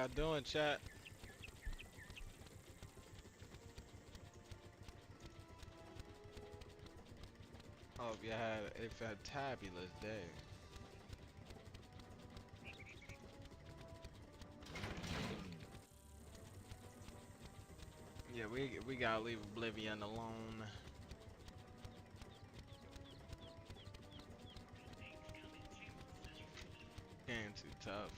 Y'all doing, chat? Hope you had a fantabulous day. Yeah, we gotta leave Oblivion alone. Game too tough.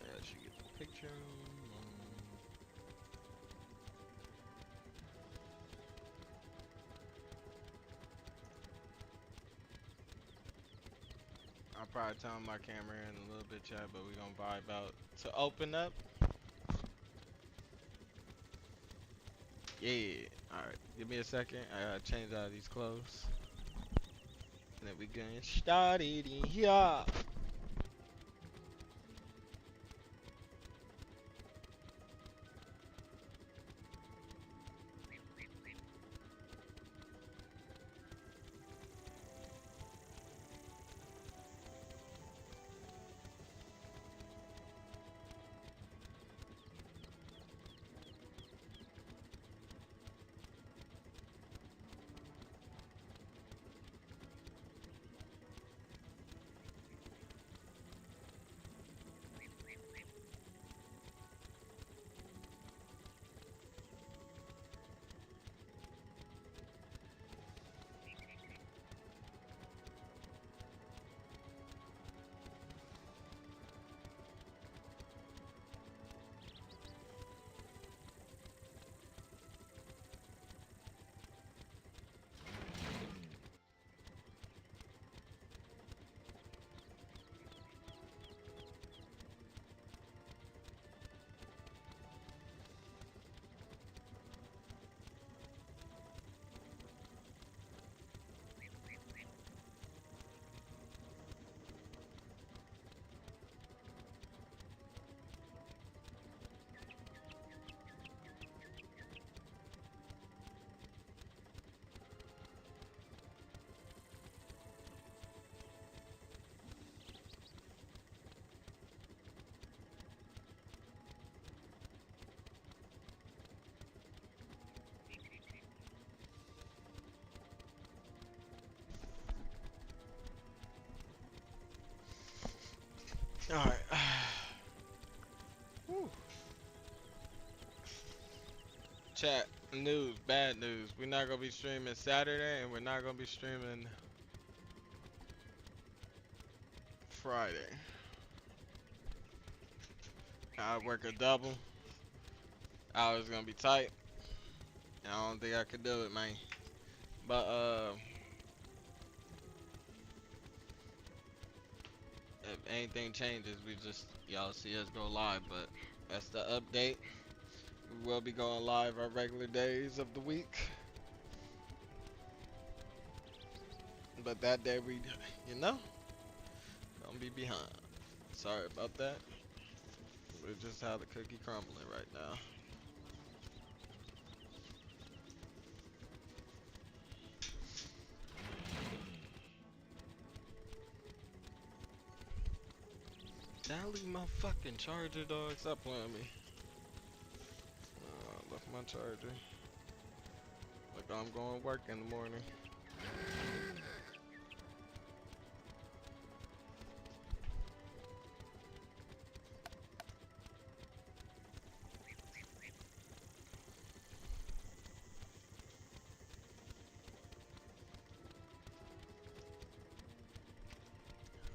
I should get the picture. I'll probably turn my camera in a little bit, chat, but we gonna vibe out to open up. Yeah. Alright, give me a second. I gotta change out of these clothes. And then we getting started in here. Alright. Whew. Chat, news, bad news. We're not gonna be streaming Saturday and we're not gonna be streaming Friday. I work a double. Hours gonna be tight. I don't think I could do it, man. But if anything changes, we just y'all see us go live. But that's the update. We will be going live our regular days of the week. But that day we, you know, gonna be behind. Sorry about that. We're just how the cookie crumbling right now. Did I leave my fucking charger, dog? Stop playing with me. Left my charger. Like I'm going to work in the morning.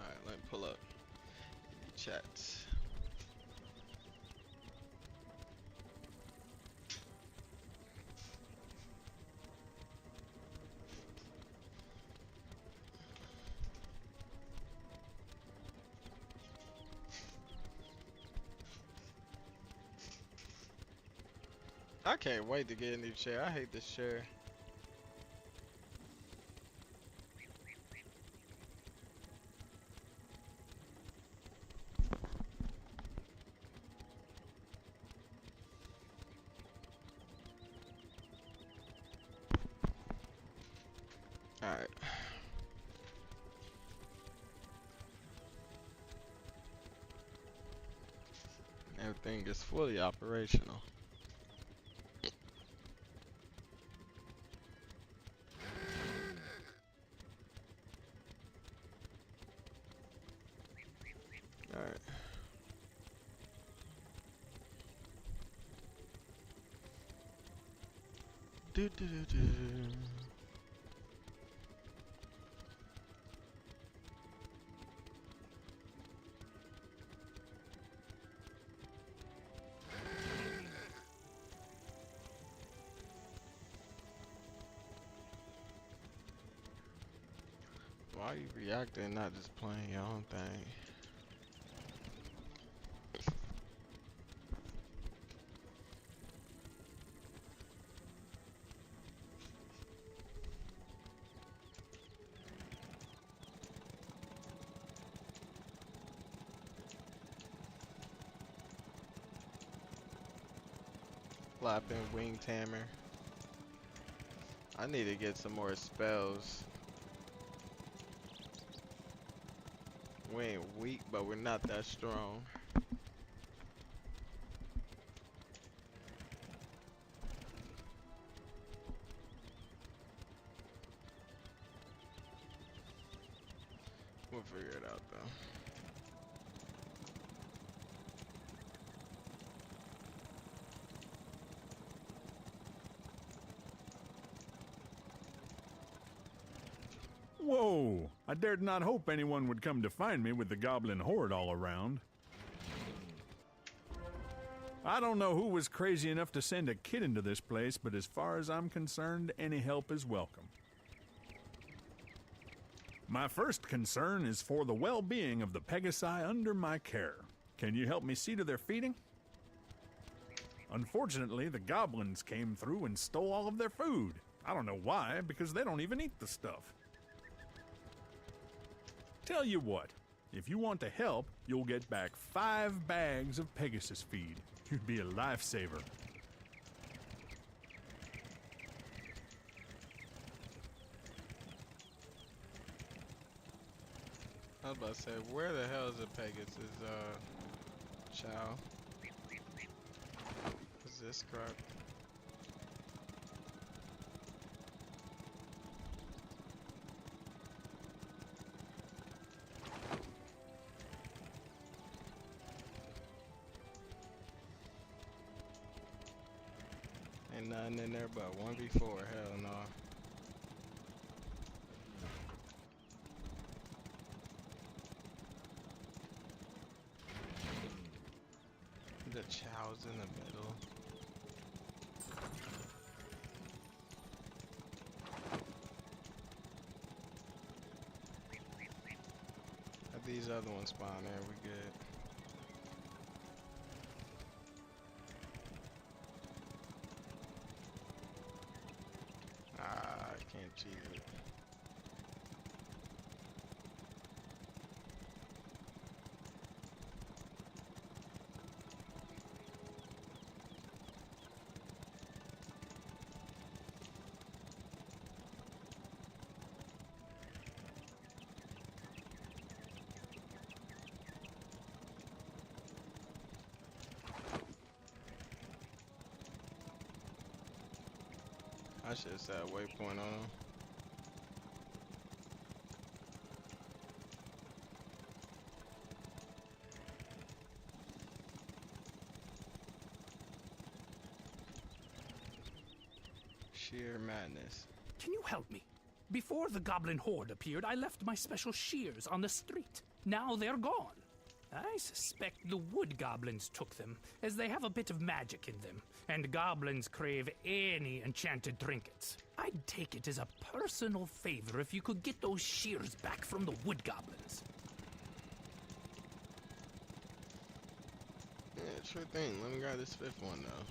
Alright, let me pull up the chat. I can't wait to get a new chair. I hate this chair. Everything is fully operational. Alright. Do do do do. Why are you reacting, not just playing your own thing? Flapping wing tamer. I need to get some more spells. We ain't weak, but we're not that strong. We'll figure it out though. Whoa! I dared not hope anyone would come to find me with the goblin horde all around. I don't know who was crazy enough to send a kid into this place, but as far as I'm concerned, any help is welcome. My first concern is for the well-being of the Pegasi under my care. Can you help me see to their feeding? Unfortunately, the goblins came through and stole all of their food. I don't know why, because they don't even eat the stuff. Tell you what, if you want to help, you'll get back 5 bags of Pegasus feed. You'd be a lifesaver. I was about to say, where the hell is the Pegasus, child? What's this crap? Ain't nothing in there but 1v4, hell no. The chow's in the middle. If these other ones spawn there, we good. I can't cheese it. I should have set a waypoint on them. Sheer madness. Can you help me? Before the goblin horde appeared, I left my special shears on the street. Now they're gone. I suspect the wood goblins took them, as they have a bit of magic in them, and goblins crave any enchanted trinkets. I'd take it as a personal favor if you could get those shears back from the wood goblins. Yeah, sure thing. Let me grab this 5th one though.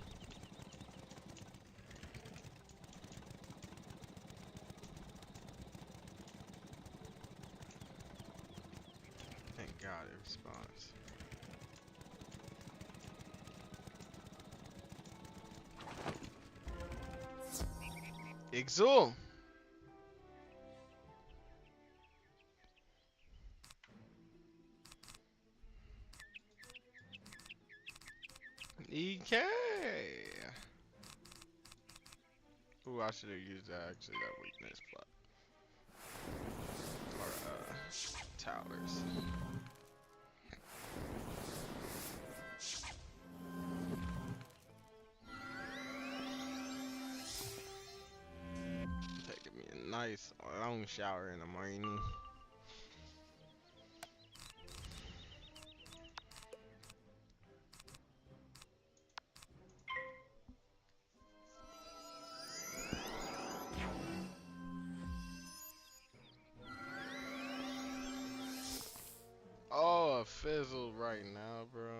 Thank God it responds. Exul! EK. Ooh, I should have used that actually, that weakness plot. Or, towers. Taking me a nice long shower in the morning. Oh, a fizzle right now, bro.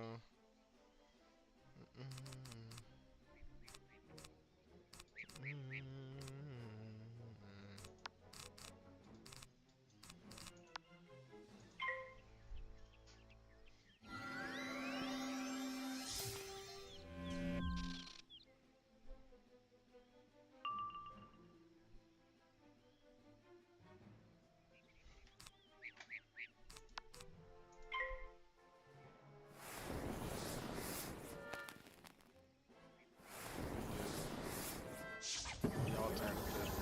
Y'all turn to fizzle.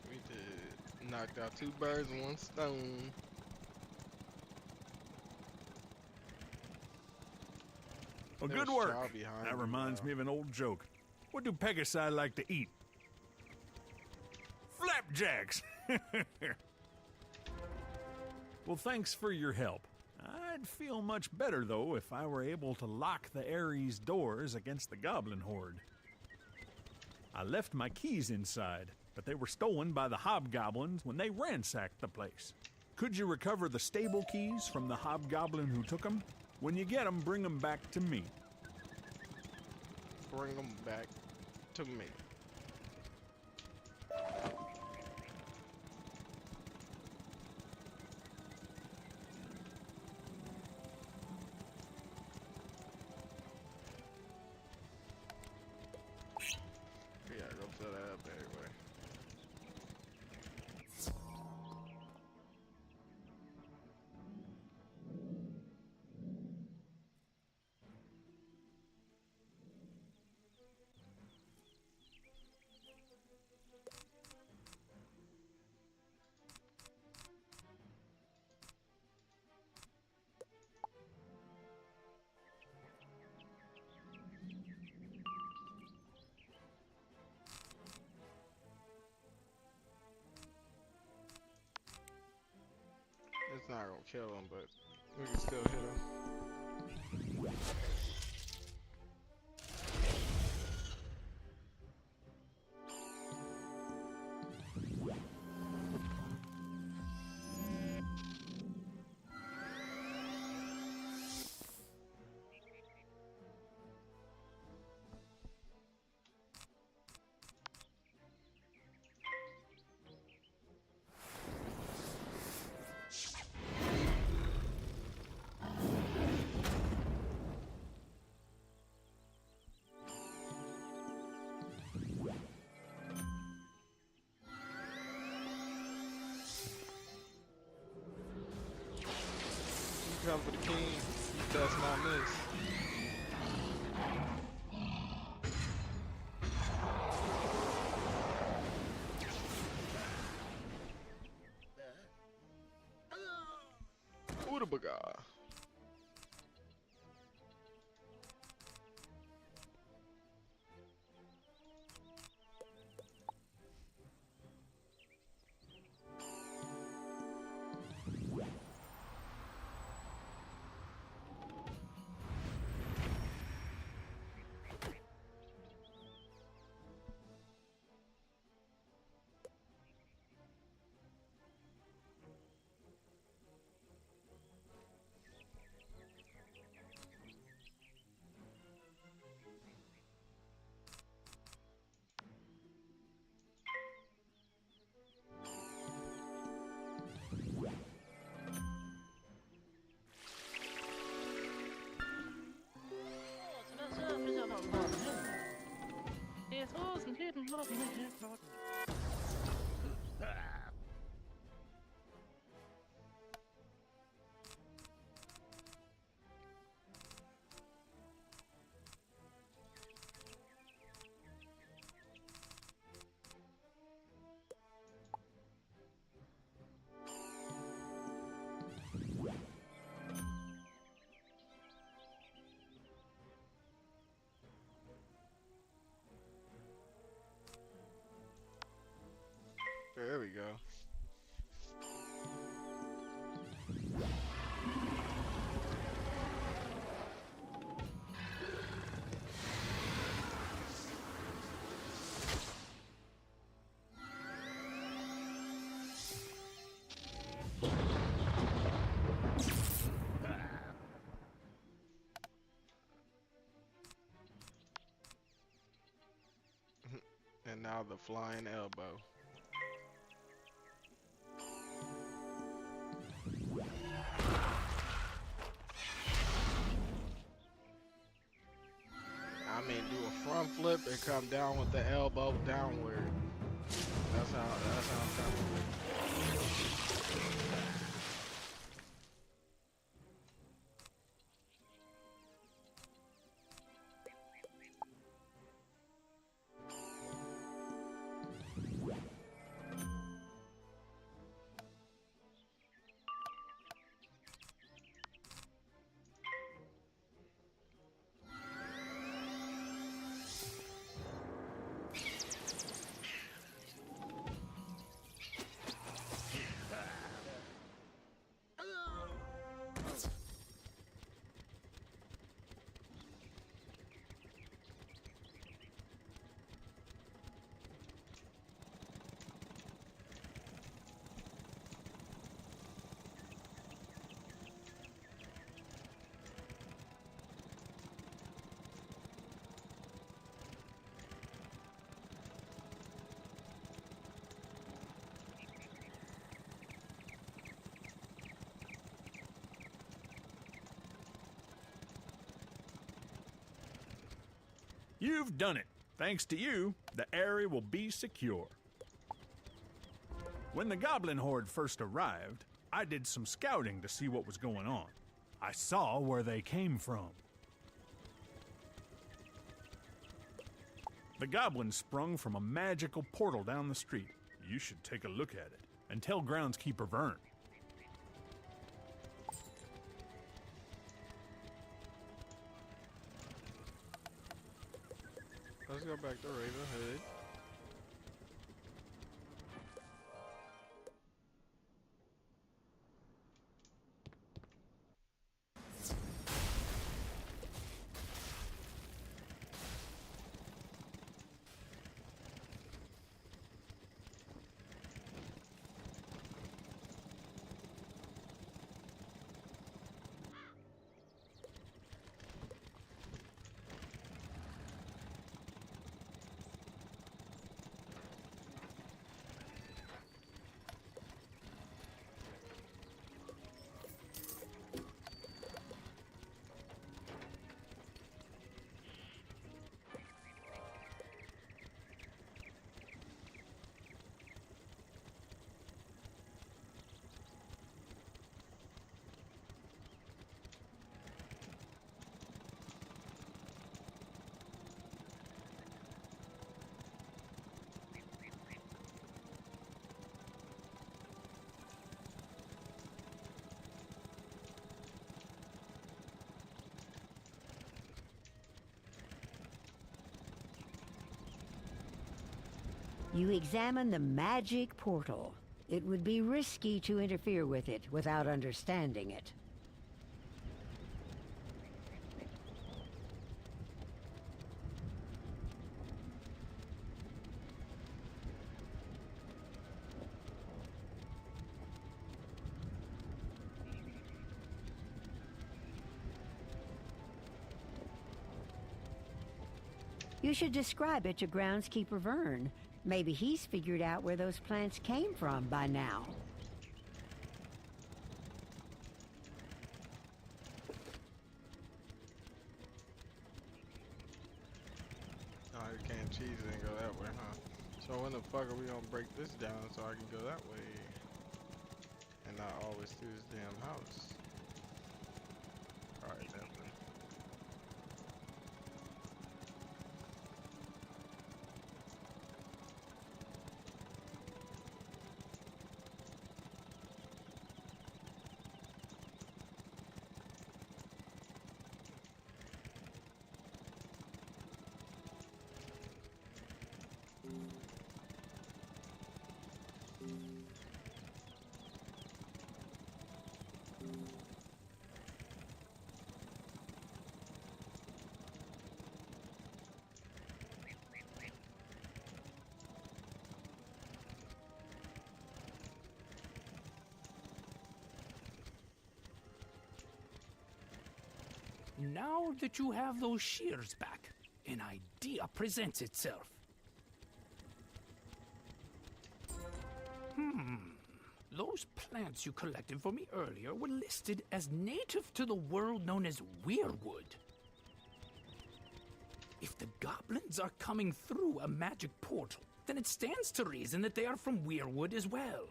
We did knocked out 2 birds with 1 stone. Well, There good was work. Chow behind That me, reminds bro. me of an old joke. What do Pegasi like to eat? Flapjacks! Well, thanks for your help. I'd feel much better, though, if I were able to lock the Ares doors against the goblin horde. I left my keys inside, but they were stolen by the hobgoblins when they ransacked the place. Could you recover the stable keys from the hobgoblin who took them? When you get them, bring them back to me. Bring them back to me. We gotta go fill that up anyway. It's not gonna kill him, but we can still hit him. Come for the king. You best not miss. Oodabaga. There we go. And now the flying elbow. I mean, do a front flip and come down with the elbow downward. That's how I'm coming. You've done it. Thanks to you, the area will be secure. When the goblin horde first arrived, I did some scouting to see what was going on. I saw where they came from. The goblins sprung from a magical portal down the street. You should take a look at it and tell groundskeeper Vern. Let's go back to Ravenhood. You examine the magic portal. It would be risky to interfere with it without understanding it. You should describe it to groundskeeper Vern. Maybe he's figured out where those plants came from by now. Oh, you can't cheese it and go that way, huh? So when the fuck are we gonna break this down so I can go that way? And not always through this damn house. Alright, definitely. Now that you have those shears back, an idea presents itself. Those plants you collected for me earlier were listed as native to the world known as Weirwood. If the goblins are coming through a magic portal, then it stands to reason that they are from Weirwood as well.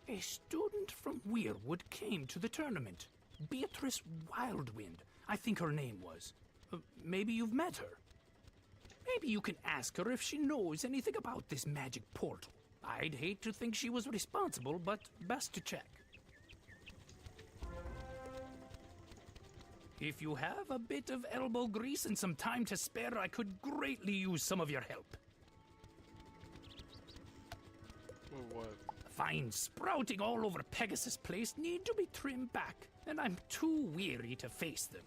A student from Weirwood came to the tournament. Beatrice Wildwind, I think her name was. Maybe you've met her. Maybe you can ask her if she knows anything about this magic portal. I'd hate to think she was responsible, but best to check. If you have a bit of elbow grease and some time to spare, I could greatly use some of your help. What? Vines sprouting all over Pegasus Place need to be trimmed back, and I'm too weary to face them.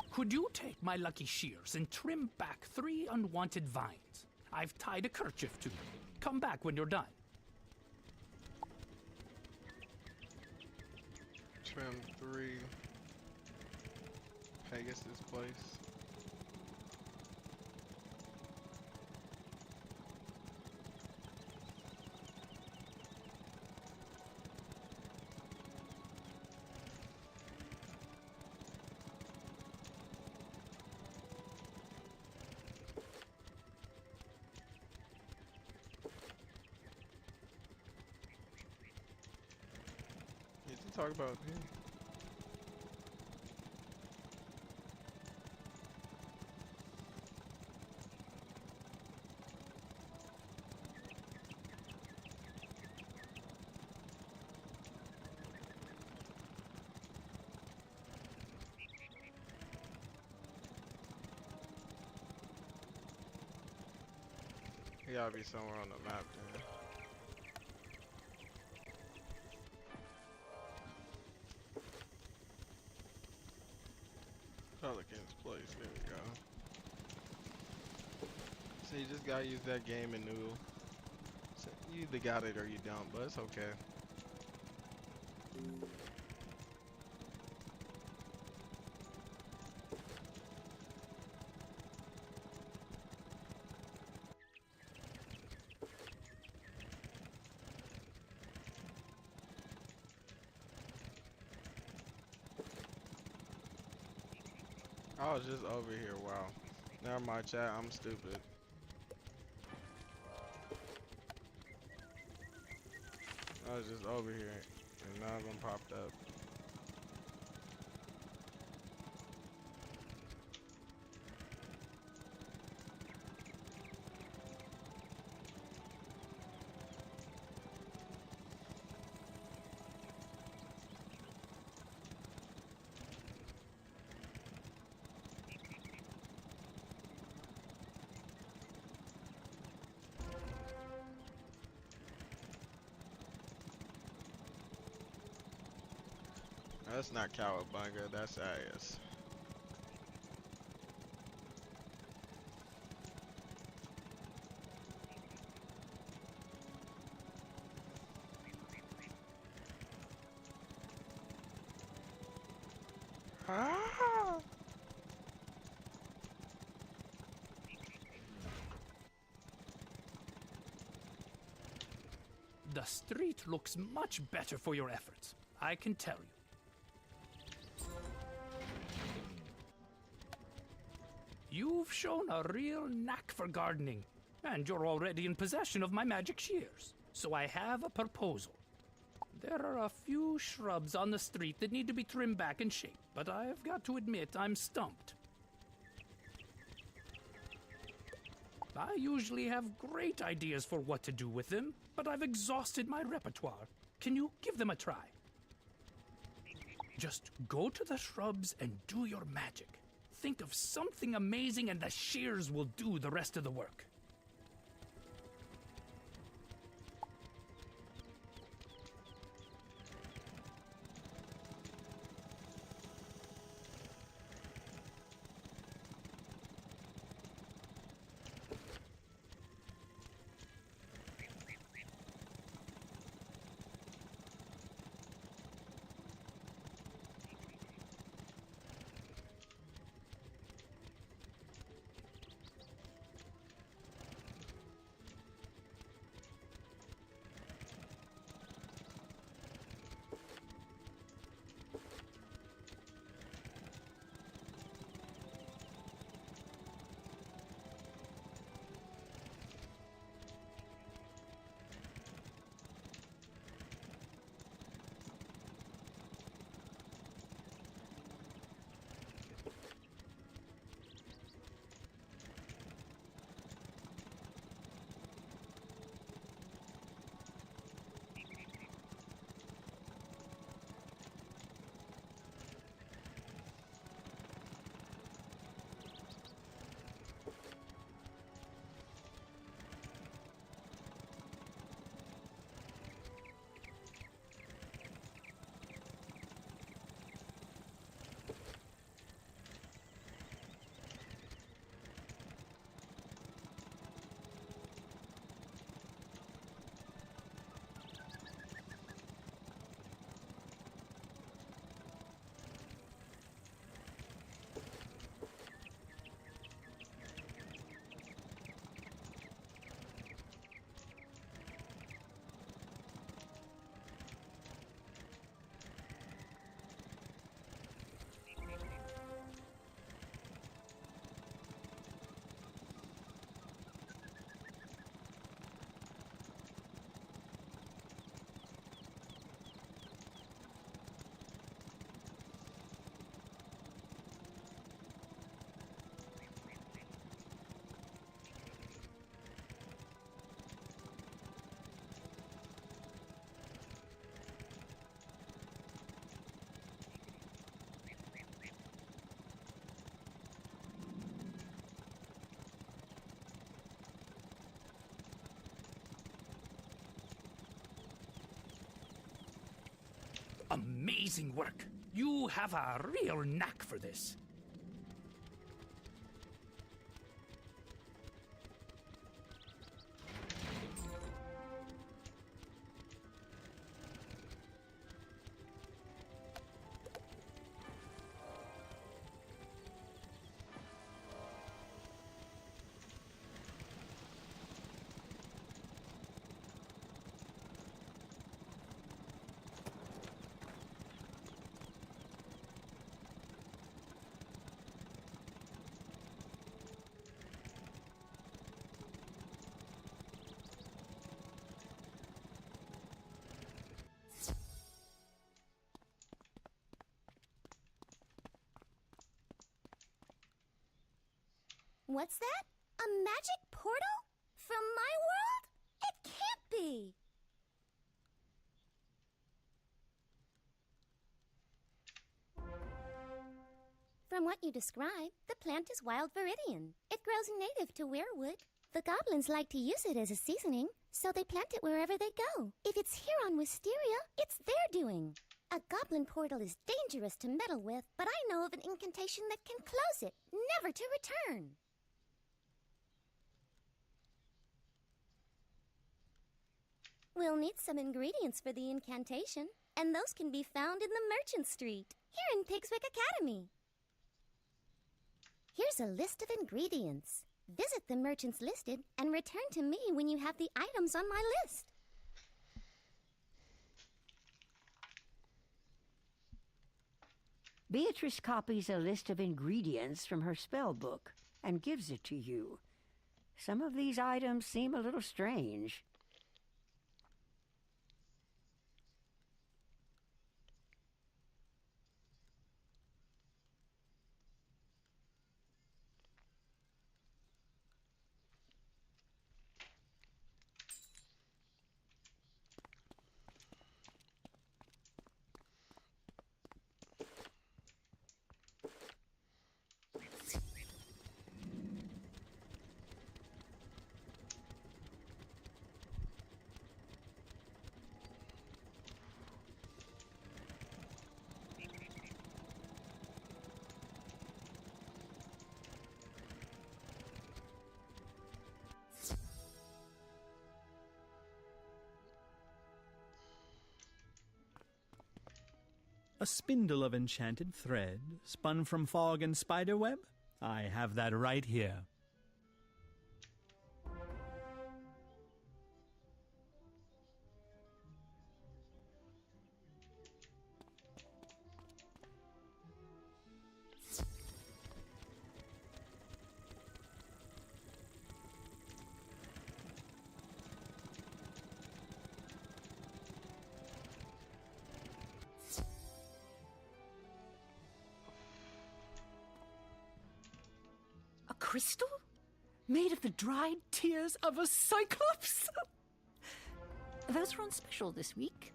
Could you take my lucky shears and trim back 3 unwanted vines? I've tied a kerchief to them. Come back when you're done. Trim 3. Pegasus Place. Talk about me. He gotta be somewhere on the map then. Pelican's Place, there we go. So you just gotta use that game and noodle. So you either got it or you don't, but it's okay. I was just over here, wow. Never mind, chat, I'm stupid. I was just over here, and none of them popped up. That's not cowabunga, that's ass. Ah! The street looks much better for your efforts, I can tell you. You've shown a real knack for gardening, and you're already in possession of my magic shears. So I have a proposal. There are a few shrubs on the street that need to be trimmed back and shaped, but I've got to admit I'm stumped. I usually have great ideas for what to do with them, but I've exhausted my repertoire. Can you give them a try? Just go to the shrubs and do your magic. Think of something amazing and the shears will do the rest of the work. Amazing work. You have a real knack for this. What's that? A magic portal? From my world? It can't be! From what you describe, the plant is wild viridian. It grows native to weirwood. The goblins like to use it as a seasoning, so they plant it wherever they go. If it's here on Wisteria, it's their doing. A goblin portal is dangerous to meddle with, but I know of an incantation that can close it, never to return. We'll need some ingredients for the incantation, and those can be found in the Merchant Street, here in Pigswick Academy. Here's a list of ingredients. Visit the merchants listed and return to me when you have the items on my list. Beatrice copies a list of ingredients from her spell book and gives it to you. Some of these items seem a little strange. A spindle of enchanted thread, spun from fog and spiderweb? I have that right here. Crystal? Made of the dried tears of a cyclops? Those are on special this week.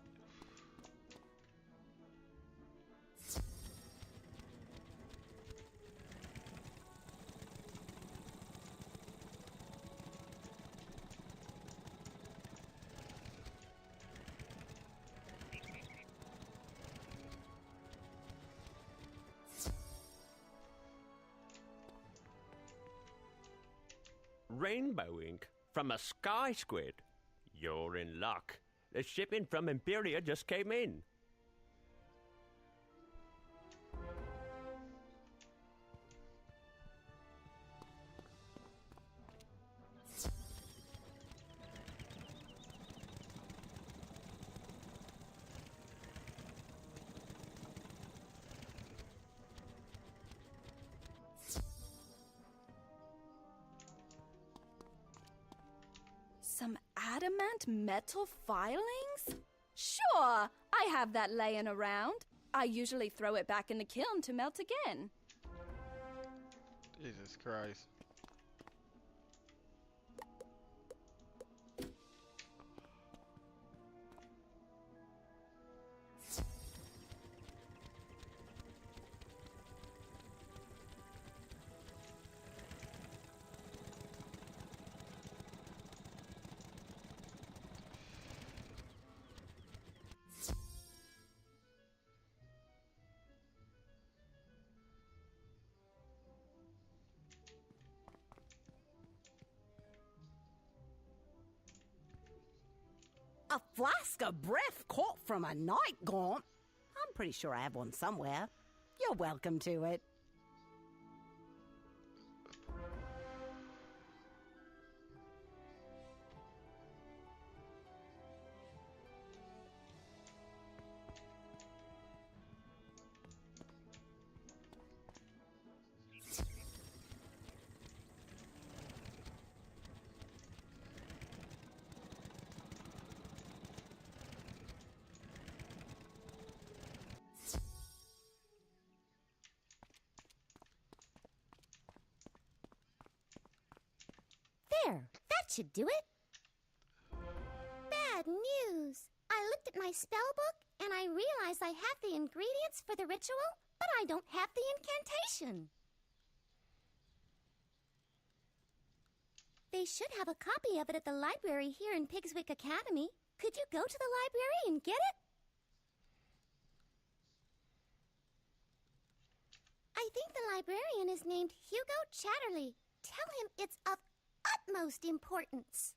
Rainbow ink from a sky squid. You're in luck. The shipping from Imperia just came in. Some adamant metal filings? Sure, I have that laying around. I usually throw it back in the kiln to melt again. Jesus Christ. A flask of breath caught from a night gaunt? I'm pretty sure I have one somewhere. You're welcome to it. There, that should do it. Bad news. I looked at my spell book and I realized I have the ingredients for the ritual, but I don't have the incantation. They should have a copy of it at the library here in Pigswick Academy. Could you go to the library and get it? think the librarian is named Hugo Chatterley. Tell him it's of utmost importance.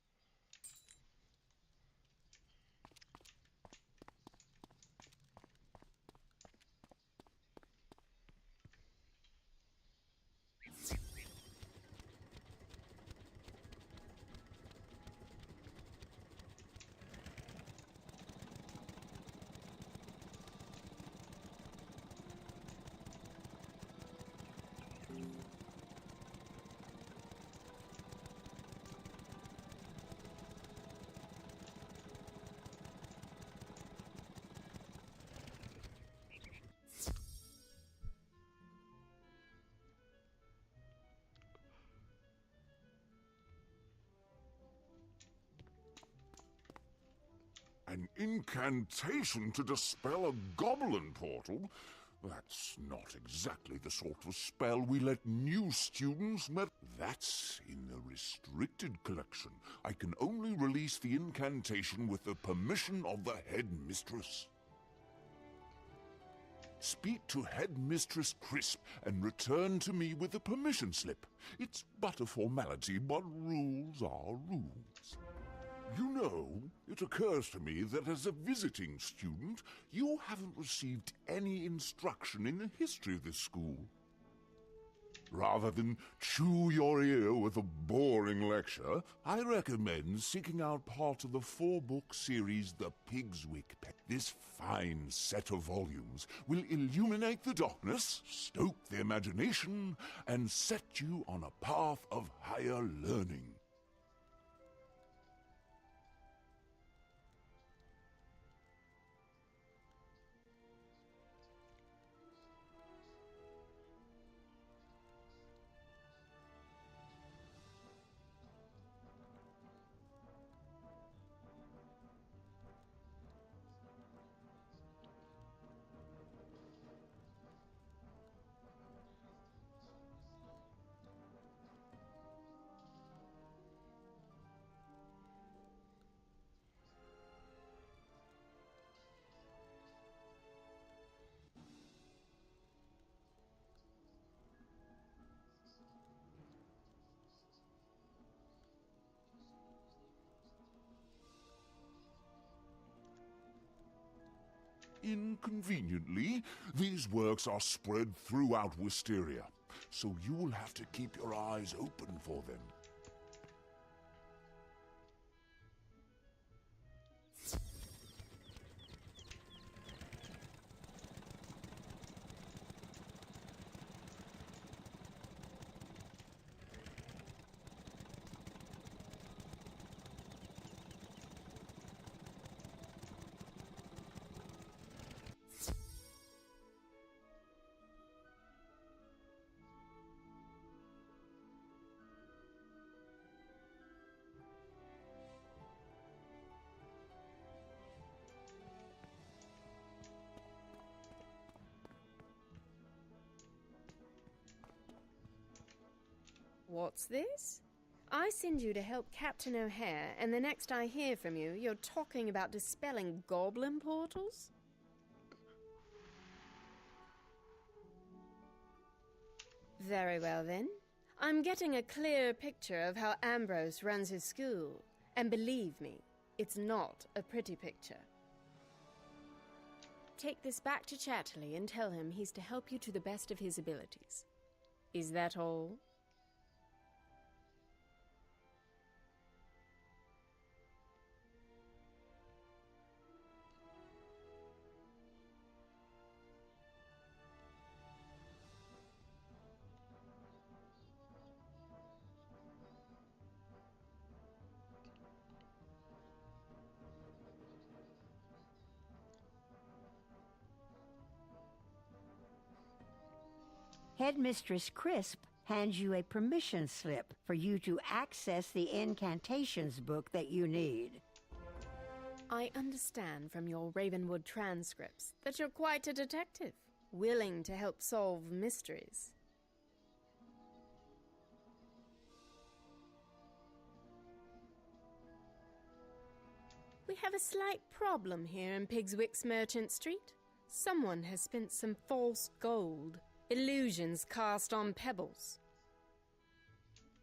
An incantation to dispel a goblin portal? That's not exactly the sort of spell we let new students That's in the restricted collection. I can only release the incantation with the permission of the headmistress. Speak to Headmistress Crisp and return to me with a permission slip. It's but a formality, but rules are rules. You know, it occurs to me that as a visiting student, you haven't received any instruction in the history of this school. Rather than chew your ear with a boring lecture, I recommend seeking out part of the 4-book series The Pigswick Pet. This fine set of volumes will illuminate the darkness, stoke the imagination, and set you on a path of higher learning. Inconveniently, these works are spread throughout Wisteria, so you will have to keep your eyes open for them. What's this? I send you to help Captain O'Hare, and the next I hear from you, you're talking about dispelling goblin portals? Very well, then. I'm getting a clear picture of how Ambrose runs his school, and believe me, it's not a pretty picture. Take this back to Chatterley and tell him he's to help you to the best of his abilities. Is that all? Headmistress Crisp hands you a permission slip for you to access the incantations book that you need. I understand from your Ravenwood transcripts that you're quite a detective, willing to help solve mysteries. We have a slight problem here in Pigswick's Merchant Street. Someone has spent some false gold. Illusions cast on pebbles.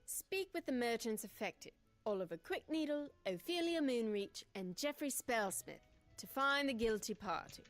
Speak with the merchants affected, Oliver Quickneedle, Ophelia Moonreach, and Geoffrey Spellsmith, to find the guilty party.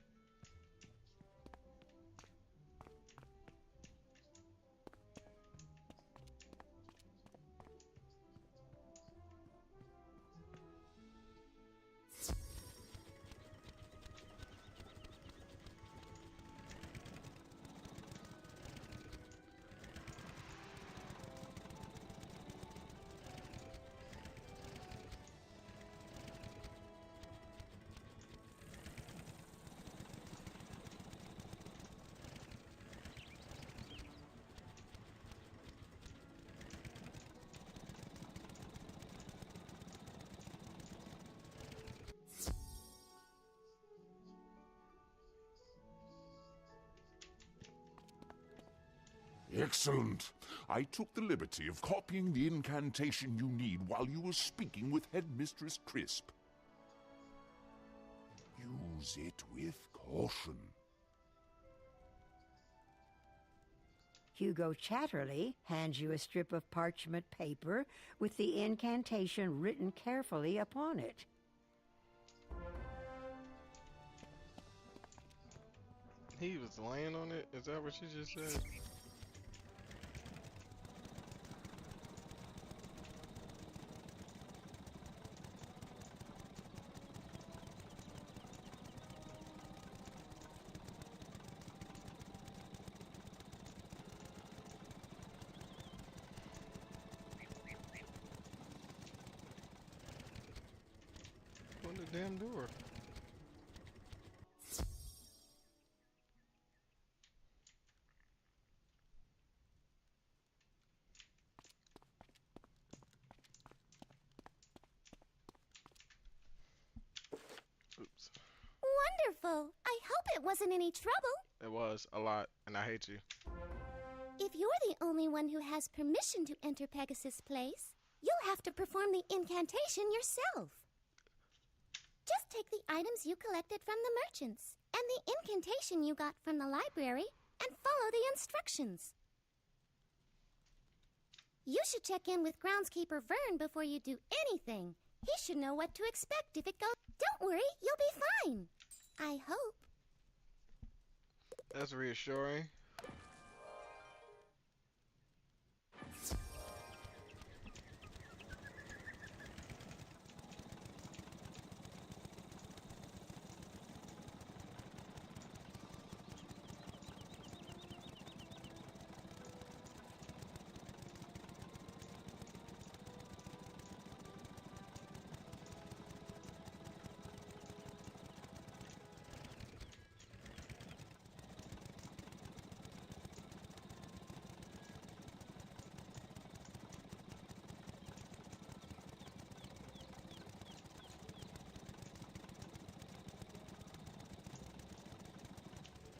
Excellent. I took the liberty of copying the incantation you need while you were speaking with Headmistress Crisp. Use it with caution. Hugo Chatterley hands you a strip of parchment paper with the incantation written carefully upon it. He was laying on it? Is that what you just said? Open the damn door. Oops. Wonderful. I hope it wasn't any trouble. It was a lot, and I hate you. If you're the only one who has permission to enter Pegasus Place, you'll have to perform the incantation yourself. Just take the items you collected from the merchants and the incantation you got from the library and follow the instructions. You should check in with groundskeeper Vern before you do anything. He should know what to expect if it goes. Don't worry, you'll be fine. I hope. That's reassuring.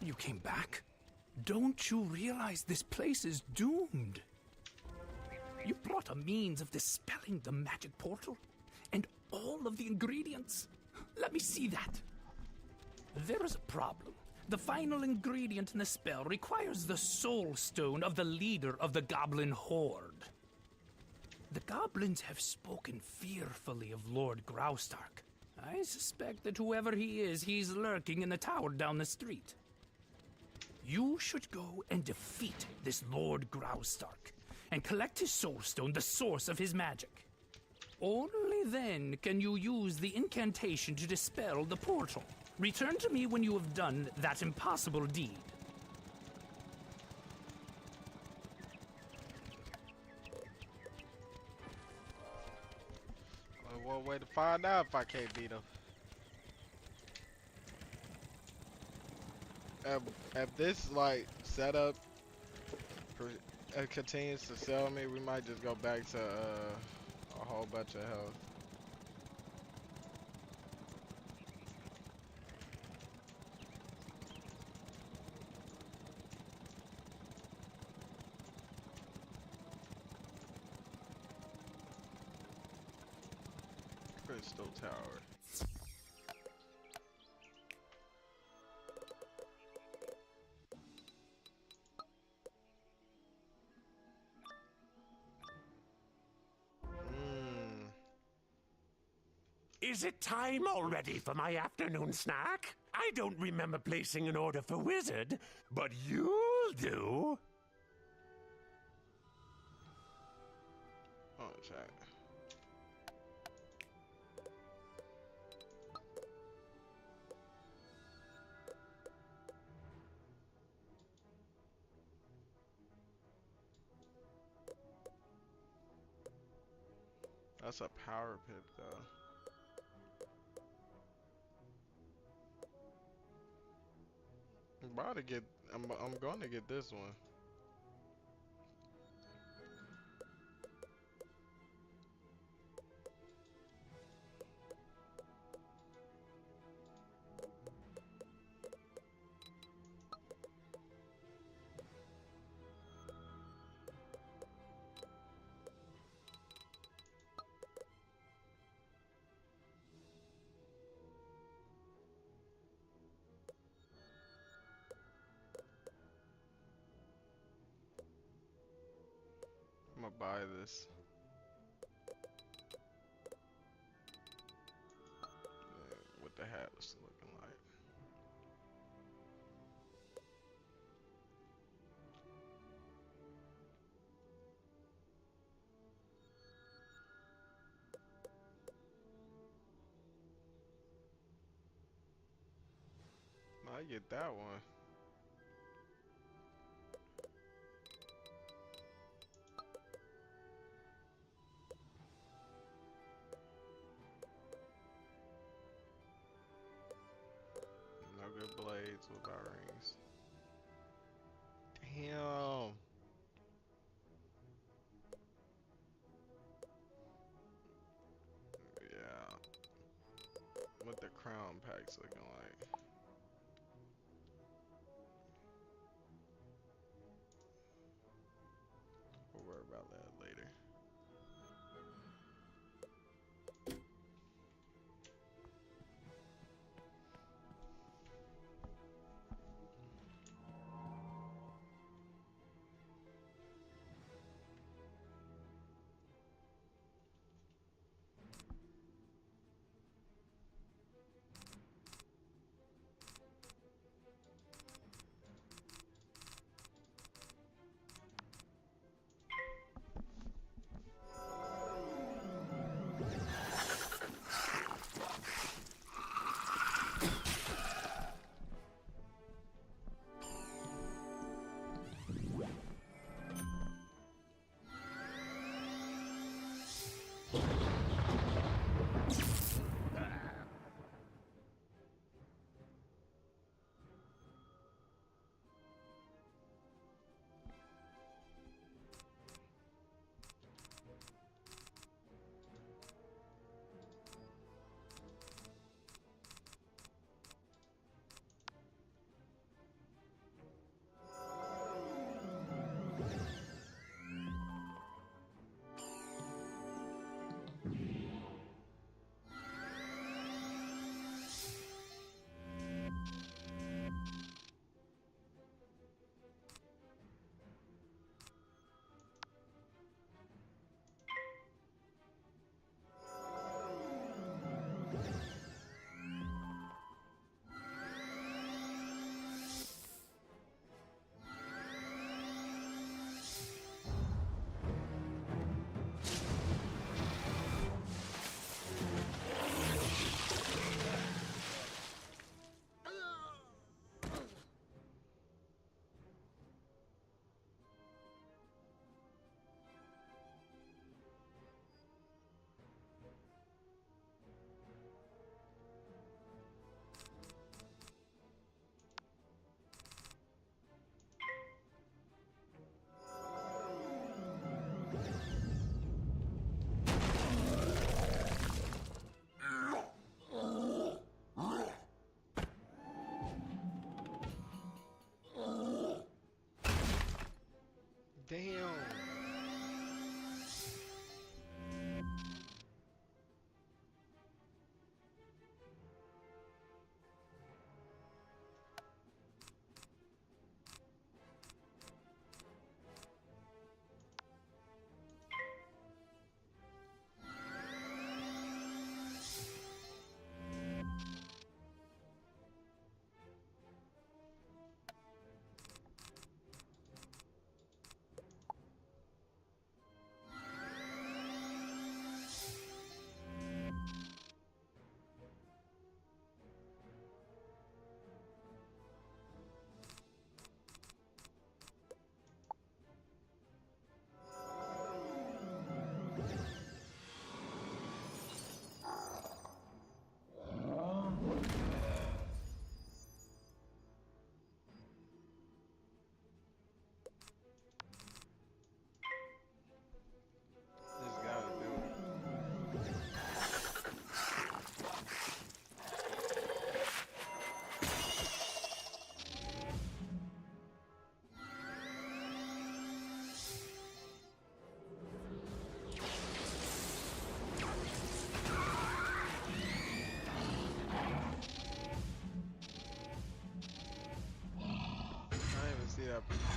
You came back? Don't you realize this place is doomed? You brought a means of dispelling the magic portal? And all of the ingredients? Let me see that. There is a problem. The final ingredient in the spell requires the soul stone of the leader of the goblin horde. The goblins have spoken fearfully of Lord Graustark. I suspect that whoever he is, he's lurking in the tower down the street. You should go and defeat this Lord Graustark and collect his soul stone, the source of his magic. Only then can you use the incantation to dispel the portal. Return to me when you have done that impossible deed. Well, one way to find out if I can't beat him. If this like setup continues to sell me, we might just go back to a whole bunch of health. Crystal Tower. Is it time already for my afternoon snack? I don't remember placing an order for Wizard, but you'll do. Oh, chat. That's a power pit, though. I'm about to get. I'm going to get this one. I'm gonna buy this. What the hat is looking like. I get that one. No good blades without rings. Damn. Yeah. What the crown packs looking like. We'll worry about that later. Damn. that.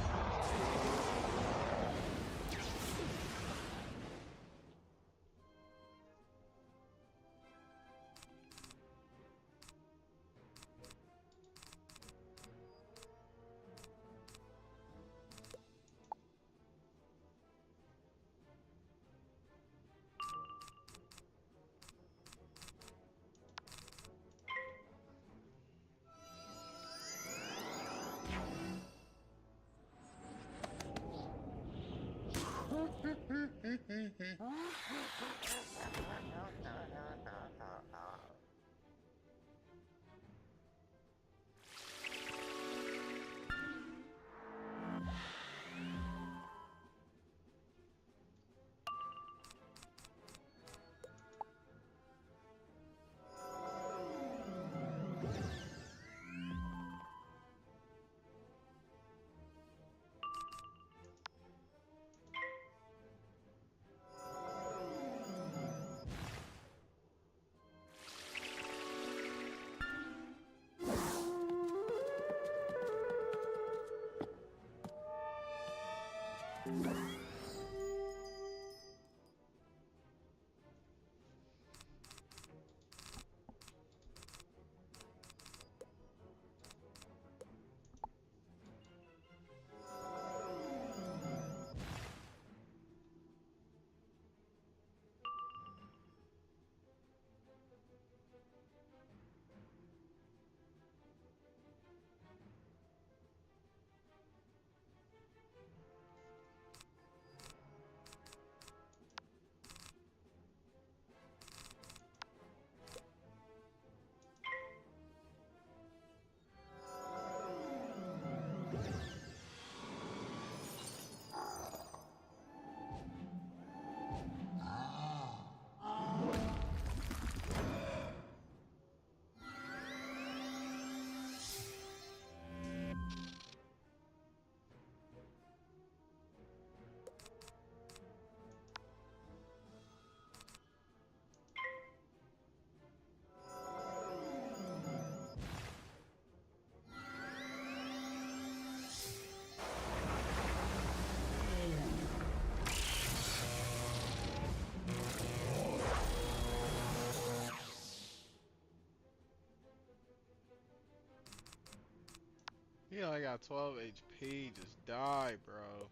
He only got 12 HP. Just die, bro.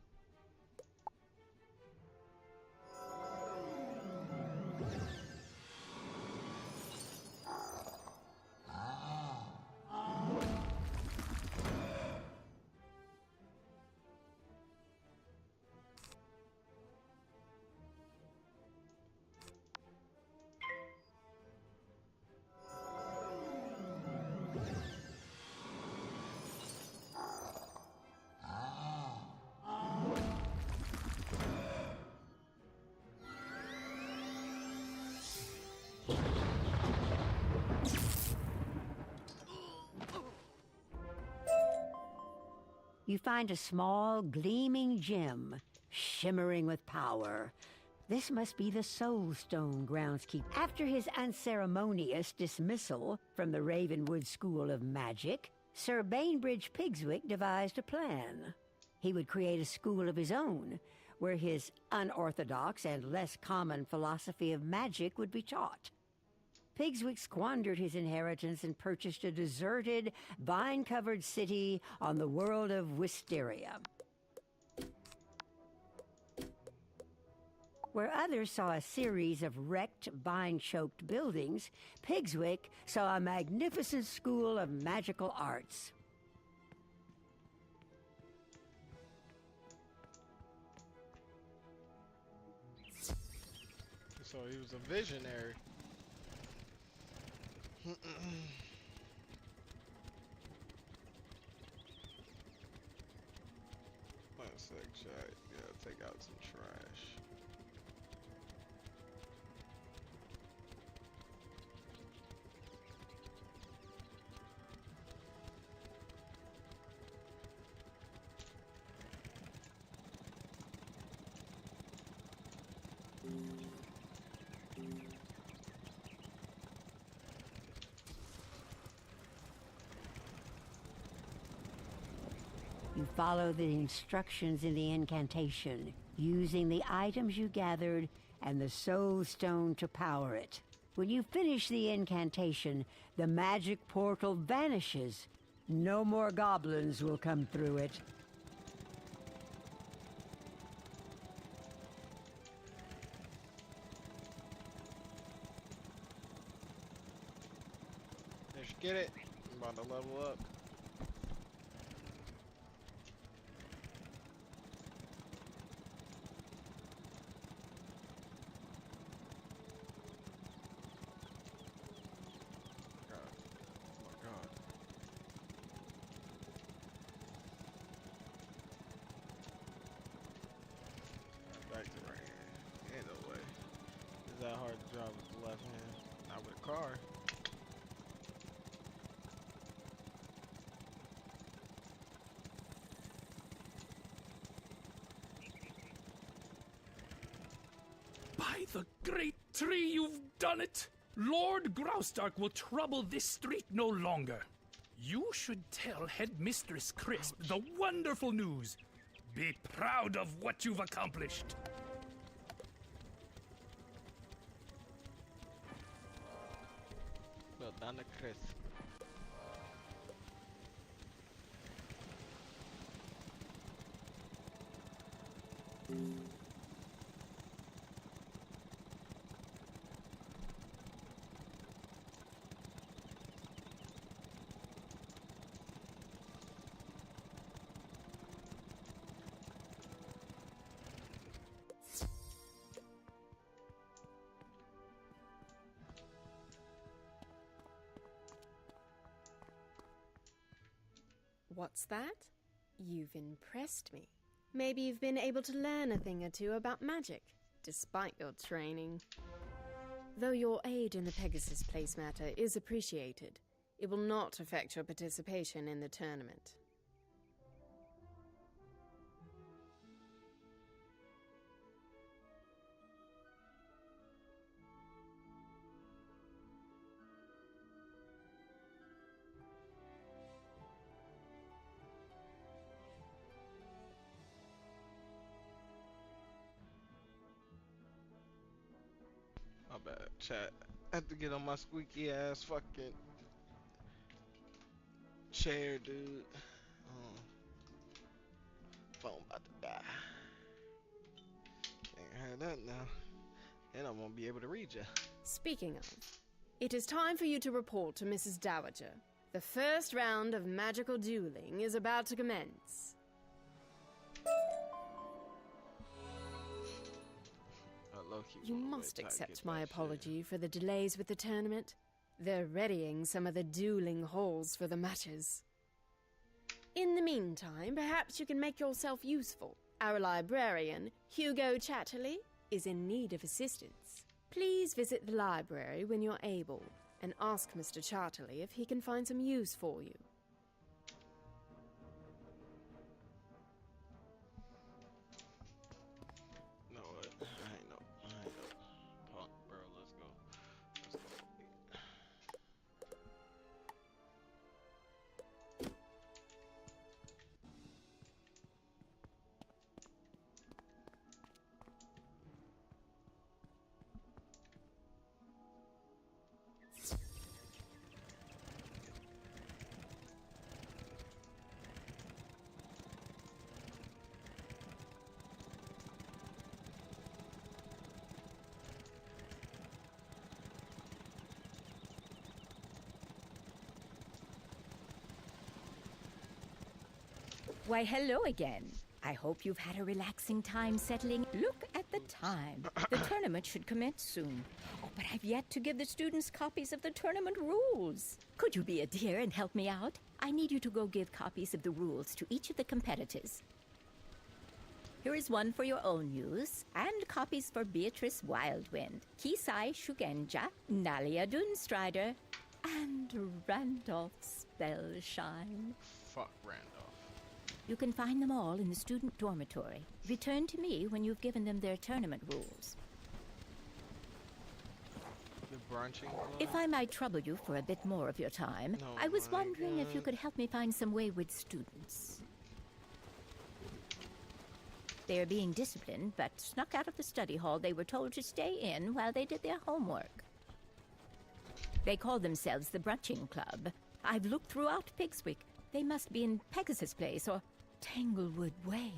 You find a small, gleaming gem, shimmering with power. This must be the Soul Stone groundskeeper. After his unceremonious dismissal from the Ravenwood School of Magic, Sir Bainbridge Pigswick devised a plan. He would create a school of his own, where his unorthodox and less common philosophy of magic would be taught. Pigswick squandered his inheritance and purchased a deserted, vine-covered city on the world of Wisteria. Where others saw a series of wrecked, vine-choked buildings, Pigswick saw a magnificent school of magical arts. So he was a visionary. One sec, chat. Yeah, take out some trash. You follow the instructions in the incantation, using the items you gathered and the soul stone to power it. When you finish the incantation, the magic portal vanishes. No more goblins will come through it. Let's get it. I'm about to level up. Back to right hand. Ain't no way. Is that hard to drive with the left hand? Not with a car. By the great tree, you've done it! Lord Grousedark will trouble this street no longer. You should tell Headmistress Crisp the wonderful news. Be proud of what you've accomplished. Well done, Chris. What's that? You've impressed me. Maybe you've been able to learn a thing or two about magic, despite your training. Though your aid in the Pegasus Place matter is appreciated, it will not affect your participation in the tournament. My bad, chat. I have to get on my squeaky ass fucking chair, dude. Phone about to die. Can't have that now. Then I won't be able to read you. Speaking of, it is time for you to report to Mrs. Dowager. The first round of magical dueling is about to commence. You must accept my apology for the delays with the tournament. They're readying some of the dueling halls for the matches. In the meantime, perhaps you can make yourself useful. Our librarian, Hugo Chatterley, is in need of assistance. Please visit the library when you're able and ask Mr. Chatterley if he can find some use for you. Why, hello again. I hope you've had a relaxing time settling. Look at the time. The tournament should commence soon. Oh, but I've yet to give the students copies of the tournament rules. Could you be a dear and help me out? I need you to go give copies of the rules to each of the competitors. Here is one for your own use, and copies for Beatrice Wildwind, Kisai Shugenja, Nalia Dunstrider, and Randolph Spellshine. Fuck Randolph. You can find them all in the student dormitory. Return to me when you've given them their tournament rules. The brunching club? If I might trouble you for a bit more of your time, I was wondering if you could help me find some wayward students. they are being disciplined, but snuck out of the study hall. They were told to stay in while they did their homework. They call themselves the Brunching Club. I've looked throughout Pigswick. They must be in Pegasus Place or Tanglewood Way.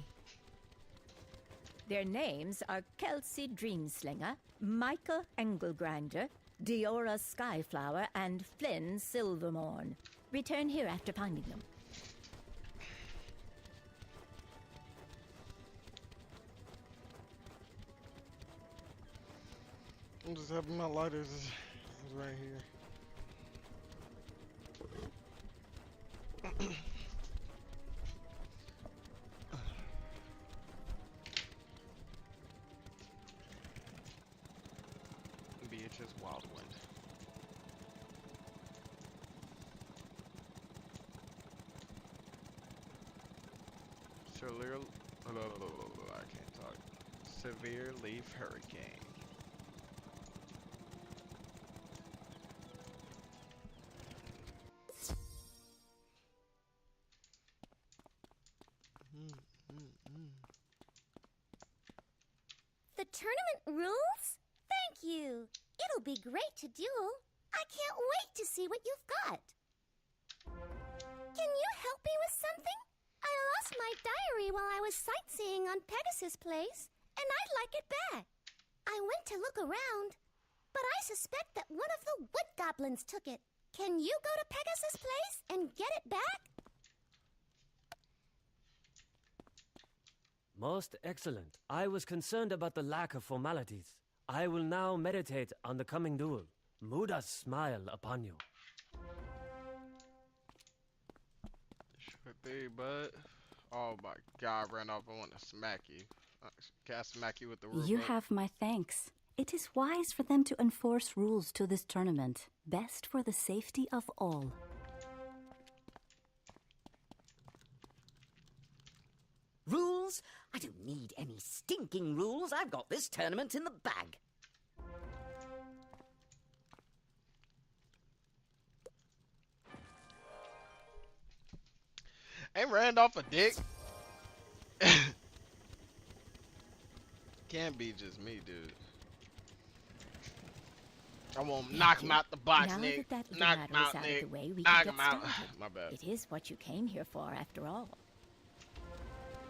Their names are Kelsey Dreamslinger, Michael Engelgrinder, Diora Skyflower, and Flynn Silvermorn. Return here after finding them. I'm just having my lighters is right here. Beatrice Wildwind. Severe, I can't talk. Severe leaf hurricane. The tournament rules? Thank you. It'll be great to duel. I can't wait to see what you've got. Can you help me with something? I lost my diary while I was sightseeing on Pegasus Place, and I'd like it back. I went to look around, but I suspect that one of the wood goblins took it. Can you go to Pegasus Place and get it back? Most excellent. I was concerned about the lack of formalities. I will now meditate on the coming duel. Muda's smile upon you. Sure thing, bud. Oh my god, Randolph, I want to smack you. Can I smack you with the rule You book? have my thanks. It is wise for them to enforce rules to this tournament. Best for the safety of all. Rules? I don't need any stinking rules. I've got this tournament in the bag. Ain't Randolph a dick? Can't be just me, dude. I won't knock him out the box, Now Nick. that that Knock matter him out, is out Nick. of the way, we Knock can him get out. started. My bad. It is what you came here for, after all.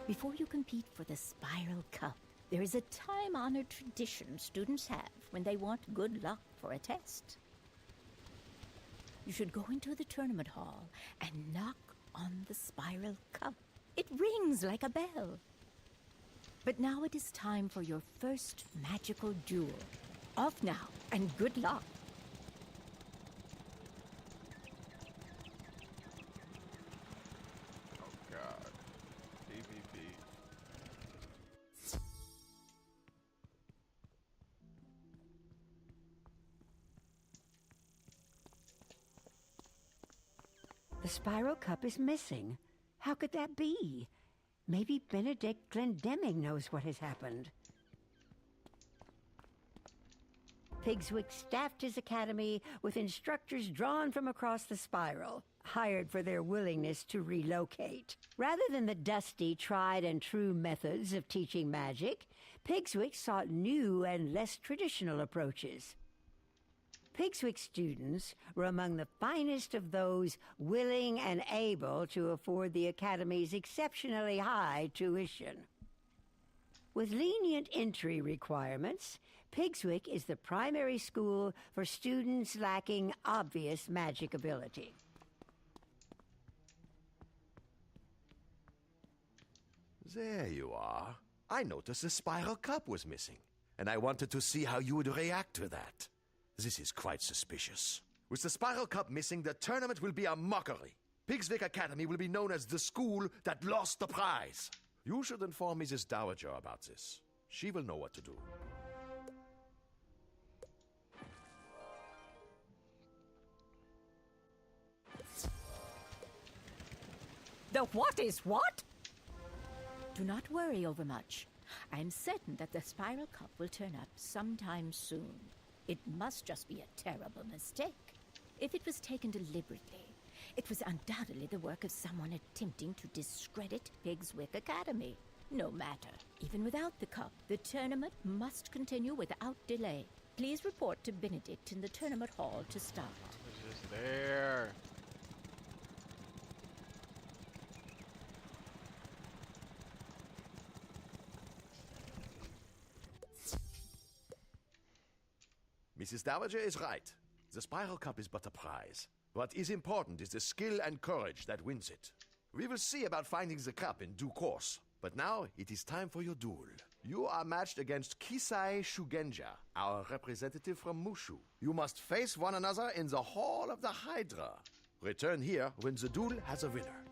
Before you compete for the Spiral Cup, there is a time-honored tradition students have when they want good luck for a test. You should go into the tournament hall and knock on the Spiral Cup. It rings like a bell. But now it is time for your first magical duel. Off now, and good luck. Oh god. PvP. The Spiral Cup is missing. How could that be? Maybe Benedict Glendemming knows what has happened. Pigswick staffed his academy with instructors drawn from across the spiral, hired for their willingness to relocate. Rather than the dusty, tried and true methods of teaching magic, Pigswick sought new and less traditional approaches. Pigswick students were among the finest of those willing and able to afford the Academy's exceptionally high tuition. With lenient entry requirements, Pigswick is the primary school for students lacking obvious magic ability. There you are. I noticed the Spiral Cup was missing, and I wanted to see how you would react to that. This is quite suspicious. With the Spiral Cup missing, the tournament will be a mockery. Pigswick Academy will be known as the school that lost the prize. You should inform Mrs. Dowager about this. She will know what to do. The what is what? Do not worry overmuch. I am certain that the Spiral Cup will turn up sometime soon. It must just be a terrible mistake. If it was taken deliberately, it was undoubtedly the work of someone attempting to discredit Pigswick Academy. No matter. Even without the cup, the tournament must continue without delay. Please report to Benedict in the tournament hall to start. It's just there. Mrs. Dowager is right. The Spiral Cup is but a prize. What is important is the skill and courage that wins it. We will see about finding the cup in due course. But now it is time for your duel. You are matched against Kisai Shugenja, our representative from Mushu. You must face one another in the Hall of the Hydra. Return here when the duel has a winner.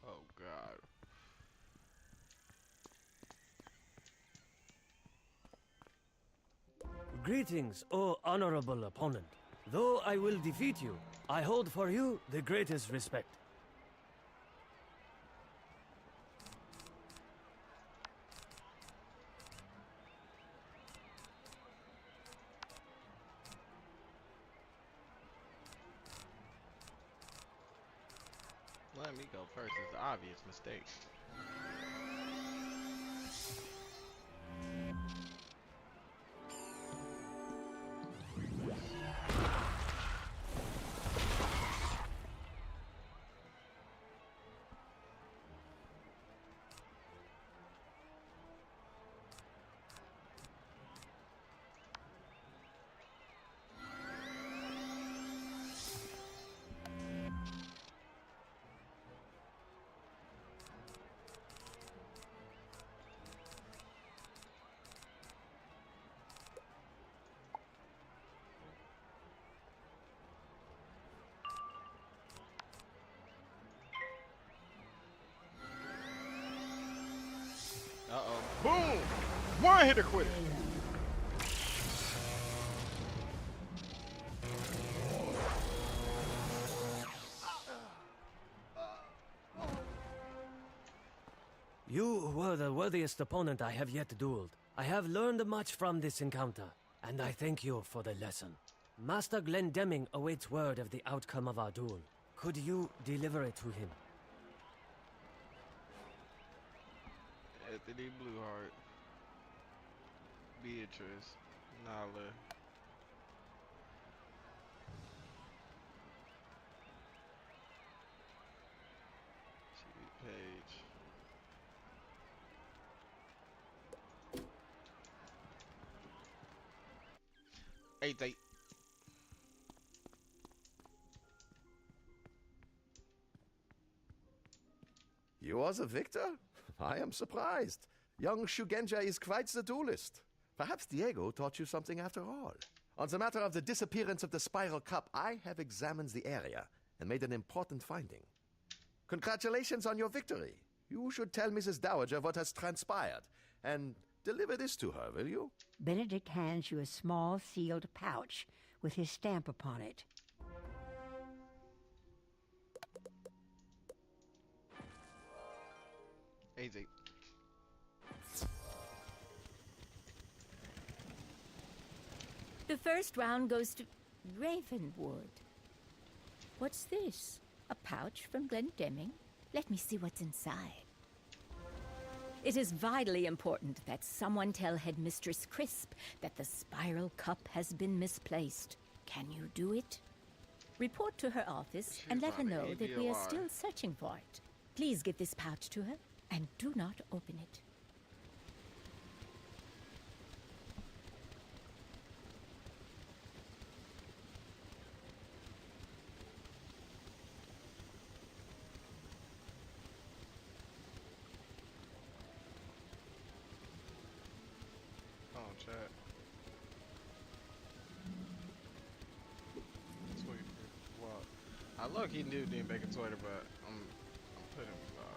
Oh, God. Greetings, O honorable opponent. Though I will defeat you, I hold for you the greatest respect. Letting me go first is the obvious mistake. Uh-oh. Boom! One hitter quitter. You were the worthiest opponent I have yet dueled. I have learned much from this encounter, and I thank you for the lesson. Master Glendemming awaits word of the outcome of our duel. Could you deliver it to him? Anthony Blueheart, Beatrice, Nala, Page. Eight. You are the victor? I am surprised. Young Shugenja is quite the duelist. Perhaps Diego taught you something after all. On the matter of the disappearance of the Spiral Cup, I have examined the area and made an important finding. Congratulations on your victory. You should tell Mrs. Dowager what has transpired and deliver this to her, will you? Benedict hands you a small sealed pouch with his stamp upon it. Easy. The first round goes to Ravenwood. What's this? A pouch from Glendemming? Let me see what's inside. It is vitally important that someone tell Headmistress Crisp that the Spiral Cup has been misplaced. Can you do it? Report to her office and let her know that we are still searching for it. Please give this pouch to her and do not open it. Chat. Sweet. Well, I look he knew didn't make a Twitter, but I'm putting him live.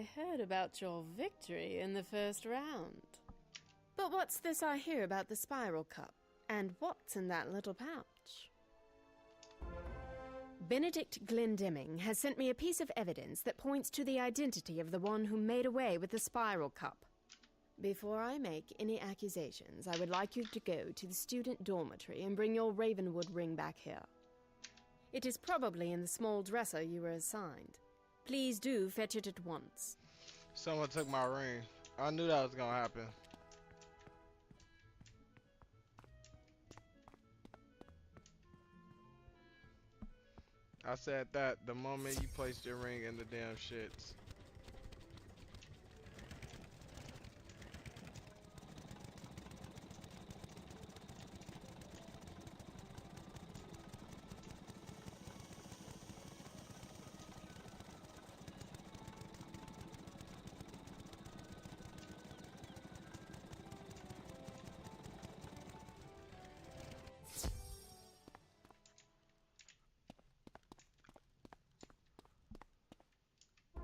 I heard about your victory in the first round. But what's this I hear about the Spiral Cup? And what's in that little pouch? Benedict Glendemming has sent me a piece of evidence that points to the identity of the one who made away with the Spiral Cup. Before I make any accusations, I would like you to go to the student dormitory and bring your Ravenwood ring back here. It is probably in the small dresser you were assigned. Please do fetch it at once. Someone took my ring. I knew that was gonna happen. I said that the moment you placed your ring in the damn shits.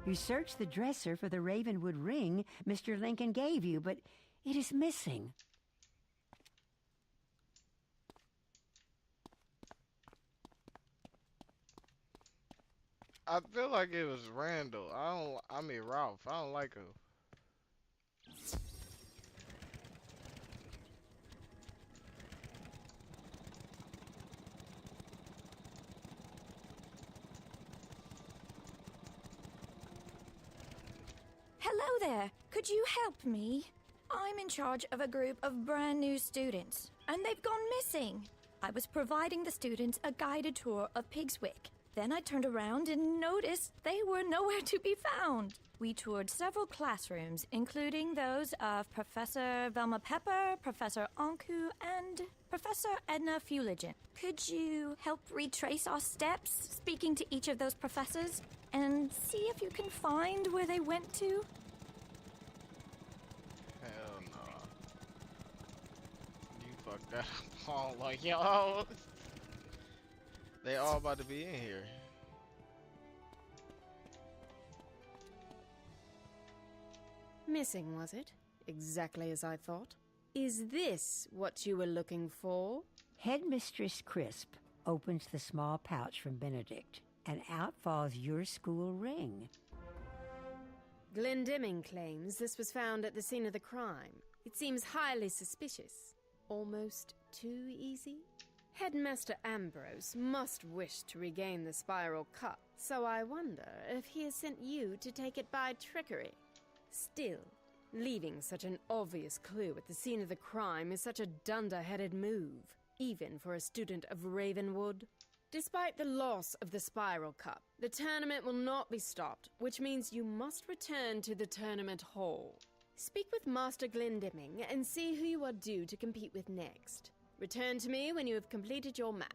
You searched the dresser for the Ravenwood ring Mr. Lincoln gave you, but it is missing. I feel like it was Randall. I mean Ralph. I don't like him. Hello there. Could you help me? I'm in charge of a group of brand new students, and they've gone missing. I was providing the students a guided tour of Pigswick. Then I turned around and noticed they were nowhere to be found. We toured several classrooms, including those of Professor Velma Pepper, Professor Anku, and Professor Edna Fuligen. Could you help retrace our steps, speaking to each of those professors, and see if you can find where they went to? Hell no. You fucked that up all like yo. They all about to be in here. Missing, was it? Exactly as I thought. Is this what you were looking for? Headmistress Crisp opens the small pouch from Benedict, and out falls your school ring. Glendemming claims this was found at the scene of the crime. It seems highly suspicious. Almost too easy? Headmaster Ambrose must wish to regain the Spiral Cup, so I wonder if he has sent you to take it by trickery. Still, leaving such an obvious clue at the scene of the crime is such a dunder-headed move, even for a student of Ravenwood. Despite the loss of the Spiral Cup, the tournament will not be stopped, which means you must return to the tournament hall. Speak with Master Glendemming and see who you are due to compete with next. Return to me when you have completed your match.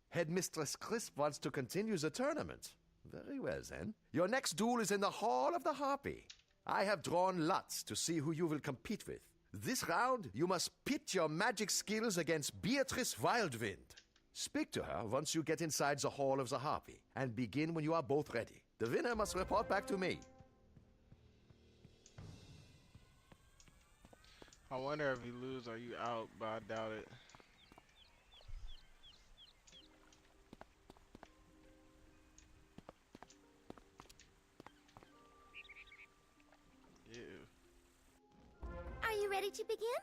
Headmistress Crisp wants to continue the tournament. Very well, then. Your next duel is in the Hall of the Harpy. I have drawn lots to see who you will compete with. This round, you must pit your magic skills against Beatrice Wildwind. Speak to her once you get inside the Hall of the Harpy, and begin when you are both ready. The winner must report back to me. I wonder if you lose, are you out? But I doubt it. Are you ready to begin?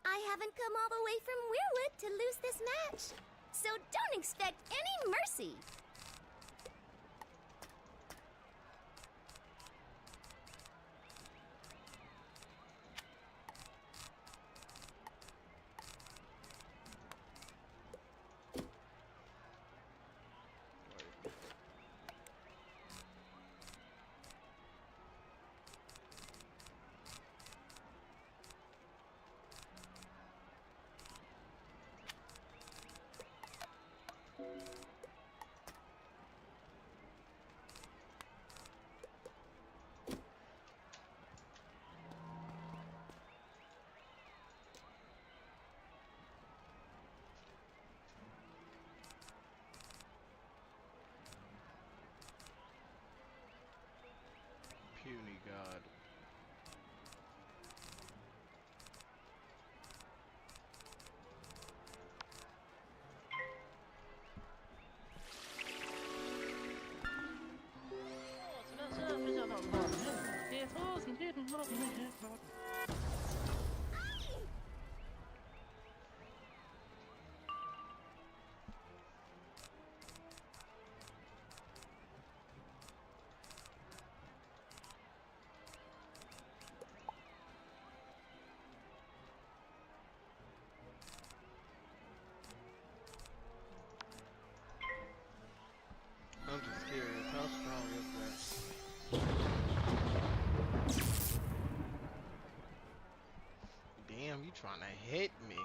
I haven't come all the way from Weirwood to lose this match, so don't expect any mercy. trying to hit me.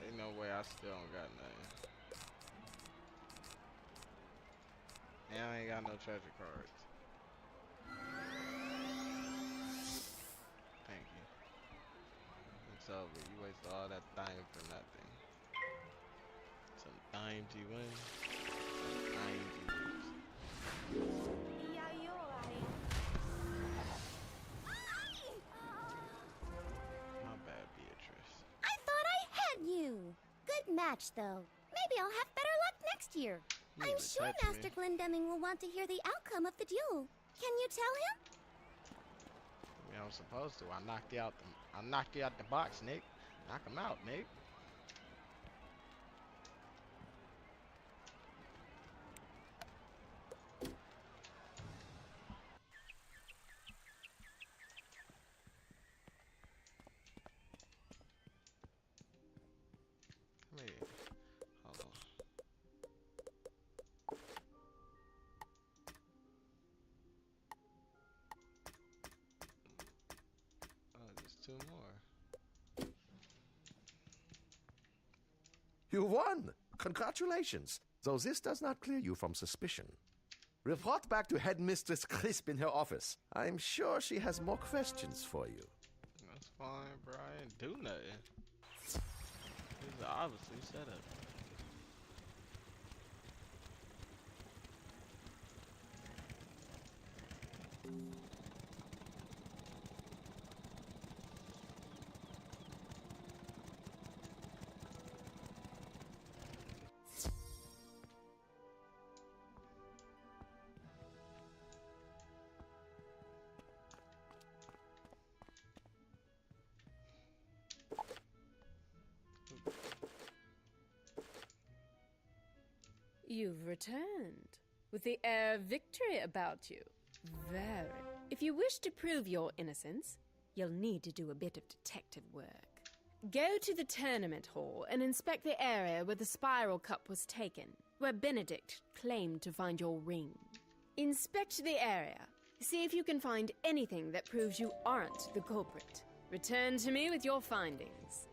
Ain't no way I still don't got nothing. And I ain't got no treasure cards. Thank you. It's over. You wasted all that time for nothing. Some dimes you win. Some dimes you lose. My bad, Beatrice. I thought I had you. Good match, though. Maybe I'll have better luck next year. You I'm never sure touch Master me. Glendemming will want to hear the outcome of the duel. Can you tell him? I mean, I'm supposed to. I knocked you out the box, Nick. Knock him out, Nick. Come here. Hold on. Oh, there's two more. You won! Congratulations! Though this does not clear you from suspicion. Report back to Headmistress Crisp in her office. I'm sure she has more questions for you. That's fine, bro. I didn't do nothing. This is obviously set up. You've returned, with the air of victory about you. Very. If you wish to prove your innocence, you'll need to do a bit of detective work. Go to the tournament hall and inspect the area where the spiral cup was taken, where Benedict claimed to find your ring. Inspect the area. See if you can find anything that proves you aren't the culprit. Return to me with your findings.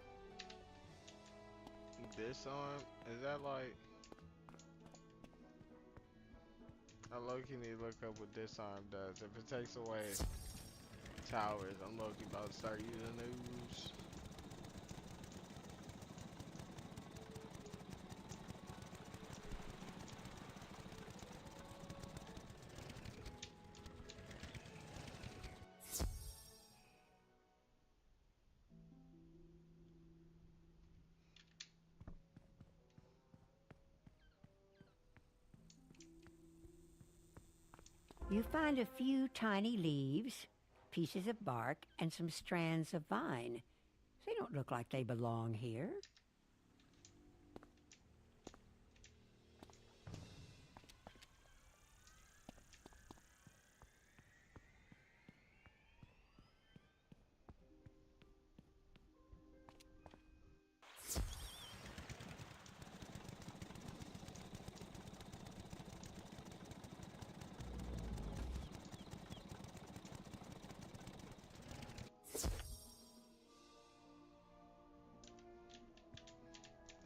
Disarm? Is that like... I low-key need to look up what disarm does. If it takes away towers, I'm low-key about to start using those. You find a few tiny leaves, pieces of bark, and some strands of vine. They don't look like they belong here.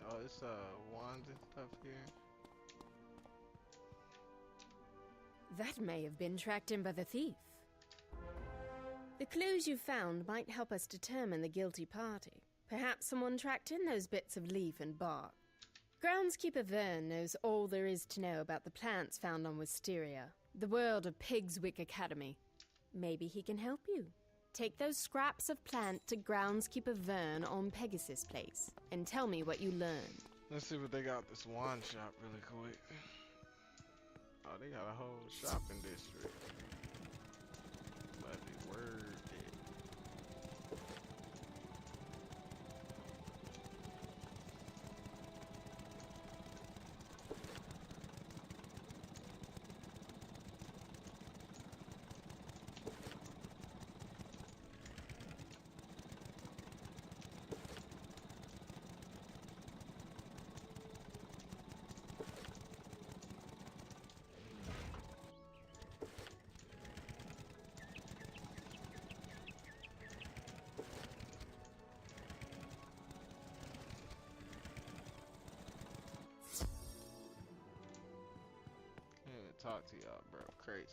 Oh, it's wands and stuff here. That may have been tracked in by the thief. The clues you found might help us determine the guilty party. Perhaps someone tracked in those bits of leaf and bark. Groundskeeper Vern knows all there is to know about the plants found on Wisteria, the world of Pigswick Academy. Maybe he can help you. Take those scraps of plant to Groundskeeper Vern on Pegasus Place, and tell me what you learned. Let's see what they got at this wine shop really quick. Oh, they got a whole shopping district. Might be worth it. talk to y'all, bro. Crazy.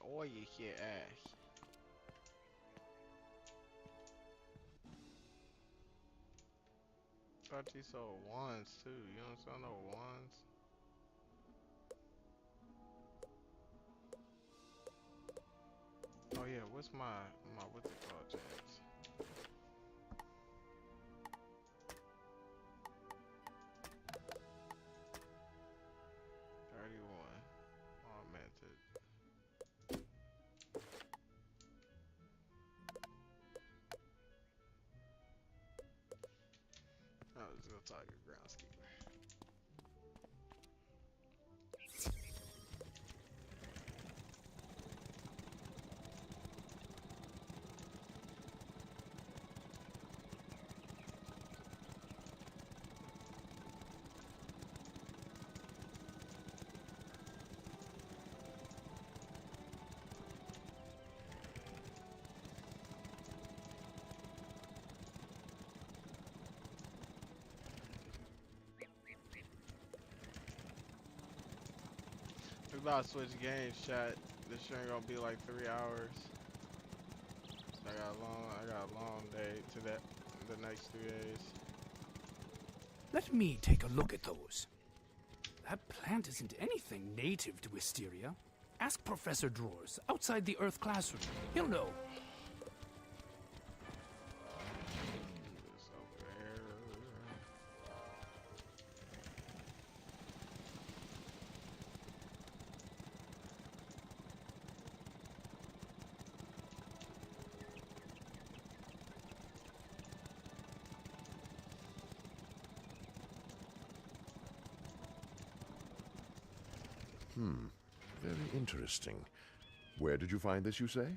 Or you hear ass. Thought you saw wands too. You don't saw no wands. Oh yeah, what's my what's it called, chance? Let's go talk to groundskeeper. We about to switch games, chat. This shit ain't gonna be like 3 hours. I got a long day to that the next 3 days. Let me take a look at those. That plant isn't anything native to Wisteria. Ask Professor Drawers outside the Earth classroom. He'll know. Very interesting. Where did you find this, you say?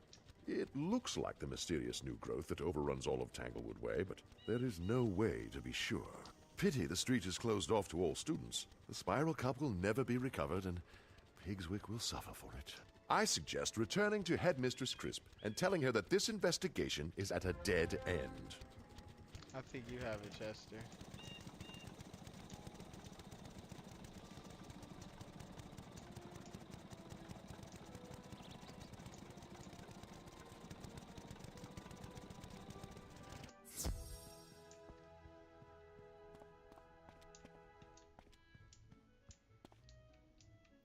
It looks like the mysterious new growth that overruns all of Tanglewood Way, but there is no way to be sure. Pity the street is closed off to all students. The Spiral Cup will never be recovered, and Pigswick will suffer for it. I suggest returning to Headmistress Crisp and telling her that this investigation is at a dead end. I think you have it, Chester.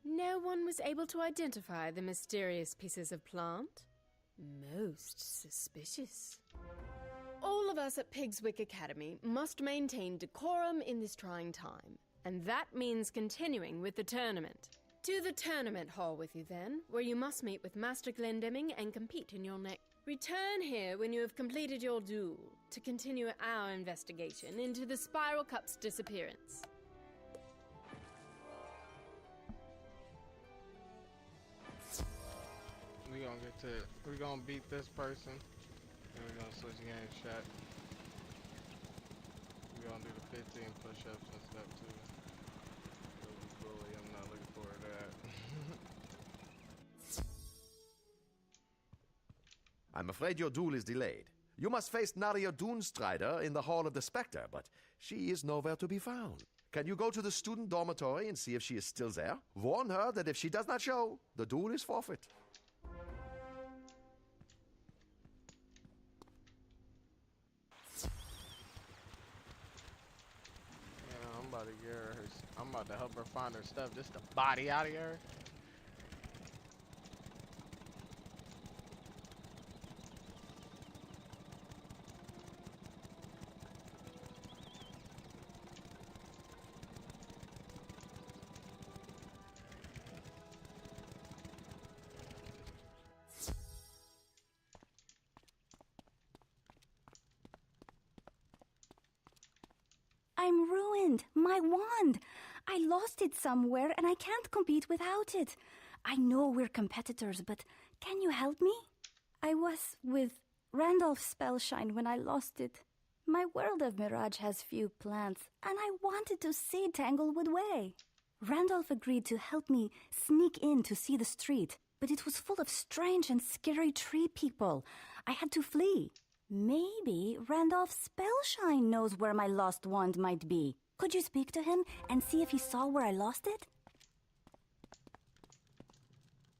No one was able to identify the mysterious pieces of plant? Most suspicious. All of us at Pigswick Academy must maintain decorum in this trying time, and that means continuing with the tournament. To the tournament hall with you then, where you must meet with Master Glendemming and compete in your next. Return here when you have completed your duel to continue our investigation into the Spiral Cup's disappearance. We gonna beat this person, and we're gonna switch games, chat. We gonna do the 15 push-ups and step 2. It'll be cool. I'm not looking forward to that. I'm afraid your duel is delayed. You must face Naria Doonstrider in the Hall of the Spectre, but she is nowhere to be found. Can you go to the student dormitory and see if she is still there? Warn her that if she does not show, the duel is forfeit. I'm about to help her find her stuff, just the body out of here. I'm ruined. My wand. I lost it somewhere and I can't compete without it. I know we're competitors, but can you help me? I was with Randolph Spellshine when I lost it. My world of Mirage has few plants, and I wanted to see Tanglewood Way. Randolph agreed to help me sneak in to see the street, but it was full of strange and scary tree people. I had to flee. Maybe Randolph Spellshine knows where my lost wand might be. Could you speak to him and see if he saw where I lost it?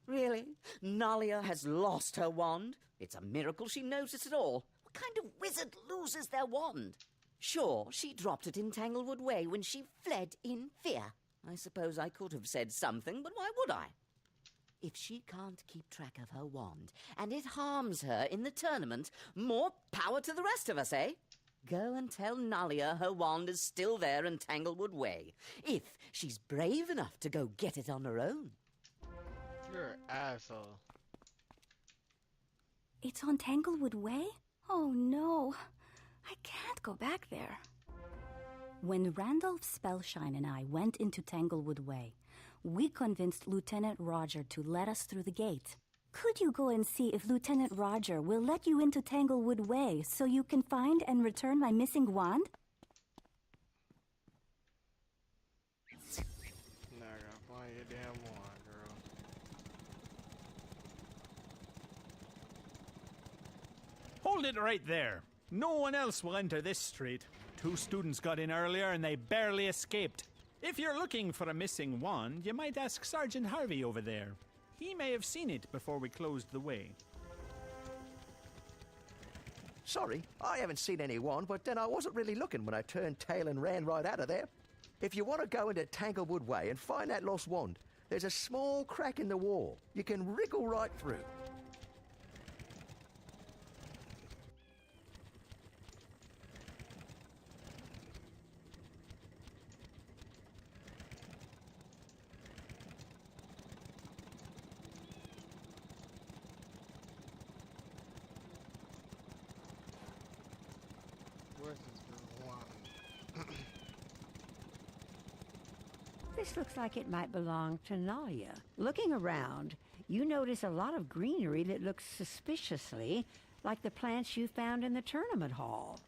Really? Nalia has lost her wand? It's a miracle she knows it at all. What kind of wizard loses their wand? Sure, she dropped it in Tanglewood Way when she fled in fear. I suppose I could have said something, but why would I? If she can't keep track of her wand, and it harms her in the tournament, more power to the rest of us, eh? Go and tell Nalia her wand is still there in Tanglewood Way, if she's brave enough to go get it on her own. You're an asshole. It's on Tanglewood Way? Oh no, I can't go back there. When Randolph Spellshine and I went into Tanglewood Way, we convinced Lieutenant Roger to let us through the gate. Could you go and see if Lieutenant Roger will let you into Tanglewood Way so you can find and return my missing wand? Now I gotta find your damn wand, girl. Hold it right there. No one else will enter this street. 2 students got in earlier and they barely escaped. If you're looking for a missing wand, you might ask Sergeant Harvey over there. He may have seen it before we closed the way. Sorry, I haven't seen any wand, but then I wasn't really looking when I turned tail and ran right out of there. If you want to go into Tanglewood Way and find that lost wand, there's a small crack in the wall. You can wriggle right through. This looks like it might belong to Nalia. Looking around, you notice a lot of greenery that looks suspiciously like the plants you found in the tournament hall.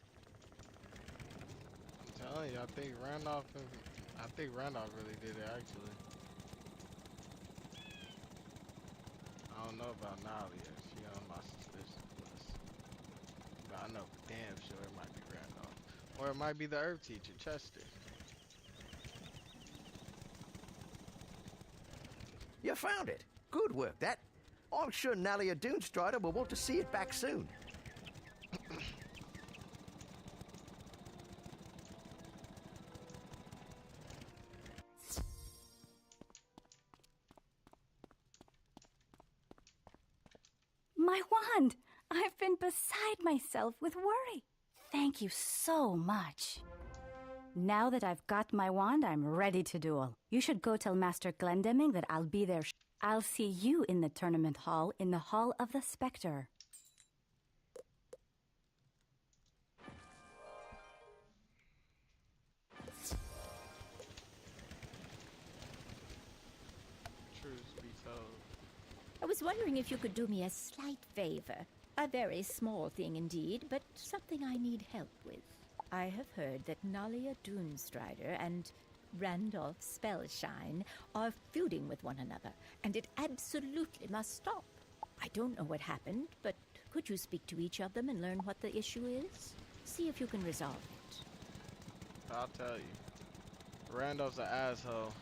I'm telling you, I think Randolph really did it, actually. I don't know about Nalia. She on my suspicion list. But I know for damn sure it might be Randolph. Or it might be the herb teacher, Chester. You found it. Good work, that. I'm sure Nalia Doomstrider will want to see it back soon. My wand! I've been beside myself with worry. Thank you so much. Now that I've got my wand, I'm ready to duel. You should go tell Master Glendemming that I'll be there. I'll see you in the tournament hall, in the Hall of the Spectre. Truth be told. I was wondering if you could do me a slight favor. A very small thing indeed, but something I need help with. I have heard that Nalia Doomstrider and Randolph Spellshine are feuding with one another, and it absolutely must stop. I don't know what happened, but could you speak to each of them and learn what the issue is? See if you can resolve it. I'll tell you. Randolph's an asshole.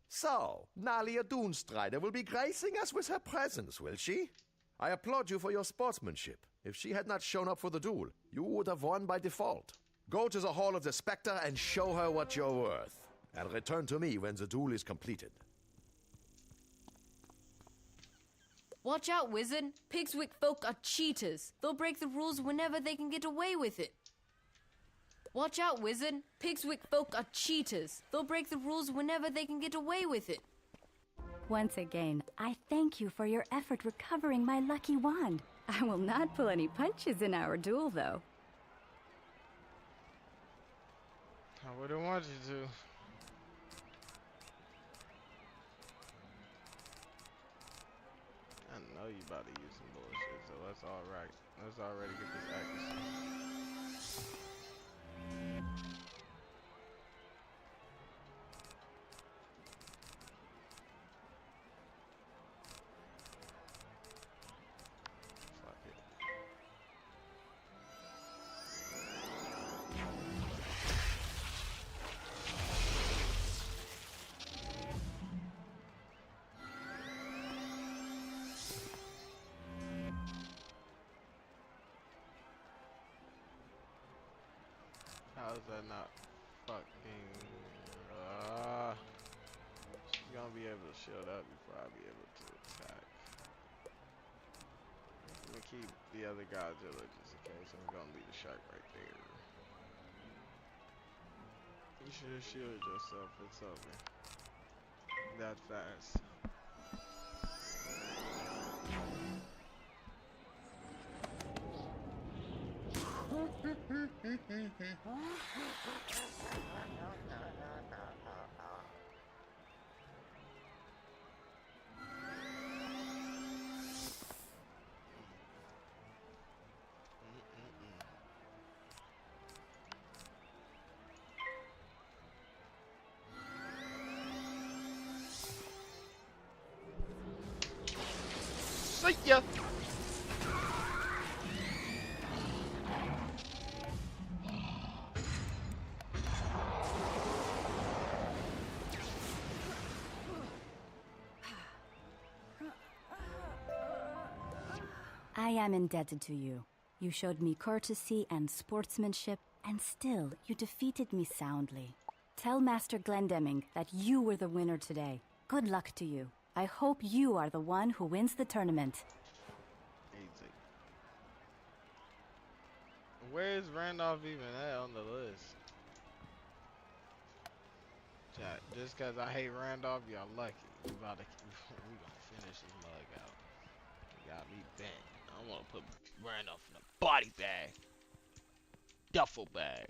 So, Nalia Doomstrider will be gracing us with her presence, will she? I applaud you for your sportsmanship. If she had not shown up for the duel, you would have won by default. Go to the Hall of the Spectre and show her what you're worth. And return to me when the duel is completed. Watch out, Wizard. Pigswick folk are cheaters. They'll break the rules whenever they can get away with it. Watch out, Wizard. Pigswick folk are cheaters. They'll break the rules whenever they can get away with it. Once again, I thank you for your effort recovering my lucky wand. I will not pull any punches in our duel, though. I wouldn't want you to. I know you about to use some bullshit, so that's alright. Let's already get this accuracy. Fuck it. How is that not fucking... she's gonna be able to shield up before I be able to attack. Let me keep the other Godzilla just in case. I'm gonna leave the shark right there. You should have shielded yourself. It's over. That fast. See ya! I am indebted to you. You showed me courtesy and sportsmanship, and still you defeated me soundly. Tell Master Glendemming that you were the winner today. Good luck to you. I hope you are the one who wins the tournament. Easy. Where's Randolph even at on the list? Chat, just cause I hate Randolph, y'all lucky. We gonna finish this mug out. You got me bent. I wanna put Randolph in a body bag. Duffel bag.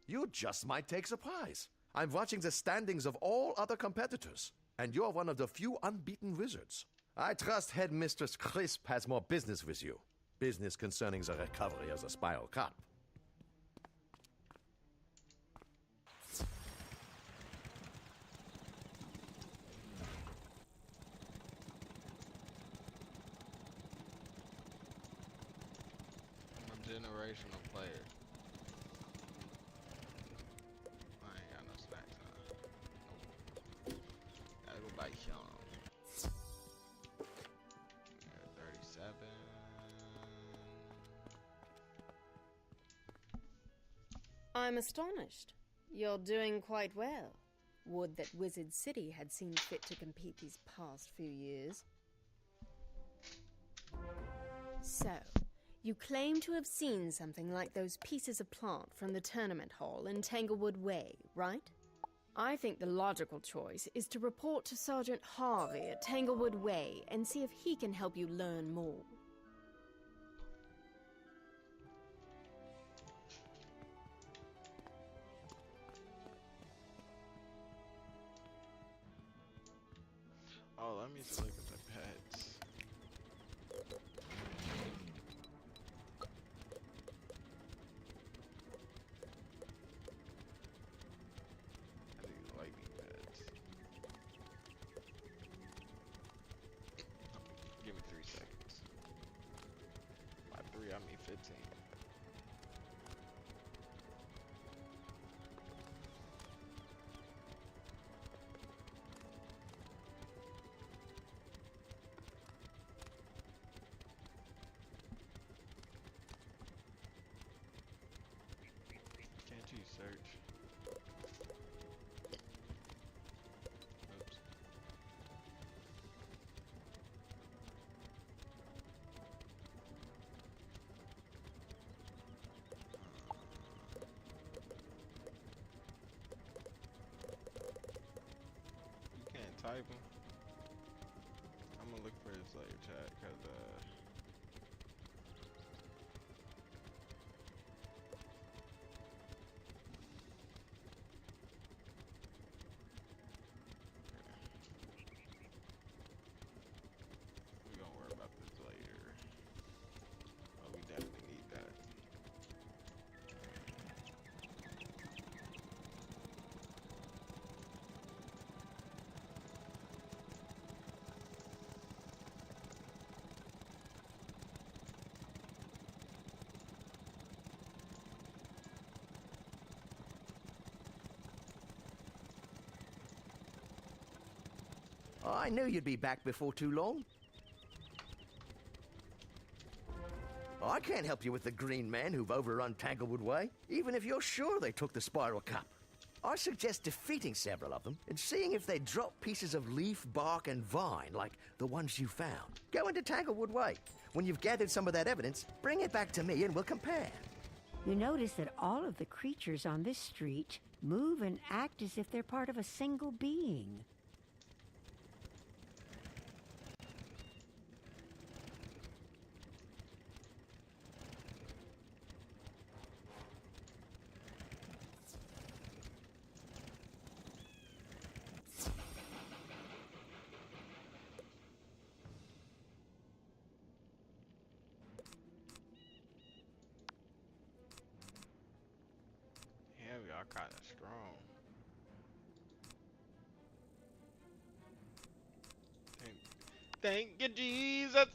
You just might take surprise. I'm watching the standings of all other competitors, and you're one of the few unbeaten wizards. I trust Headmistress Crisp has more business with you. Business concerning the recovery of the Spiral Cup. I'm a generational player. I ain't got no snacks, huh? Nope. Gotta go buy some. Yeah, 37. I'm astonished. You're doing quite well. Would that Wizard City had seen fit to compete these past few years. So, you claim to have seen something like those pieces of plant from the tournament hall in Tanglewood Way, right? I think the logical choice is to report to Sergeant Harvey at Tanglewood Way and see if he can help you learn more. Oh, let me just look at the pets. I do lightning pets. Give me 3 seconds. By 3, I mean 15. Can't you search? Oops. You can't type them. I'm gonna look for this later, chat, cause I knew you'd be back before too long. I can't help you with the green men who've overrun Tanglewood Way, even if you're sure they took the Spiral Cup. I suggest defeating several of them and seeing if they drop pieces of leaf, bark, and vine like the ones you found. Go into Tanglewood Way. When you've gathered some of that evidence, bring it back to me and we'll compare. You notice that all of the creatures on this street move and act as if they're part of a single being. Yeah, we are kind of strong. Thank you, Jesus.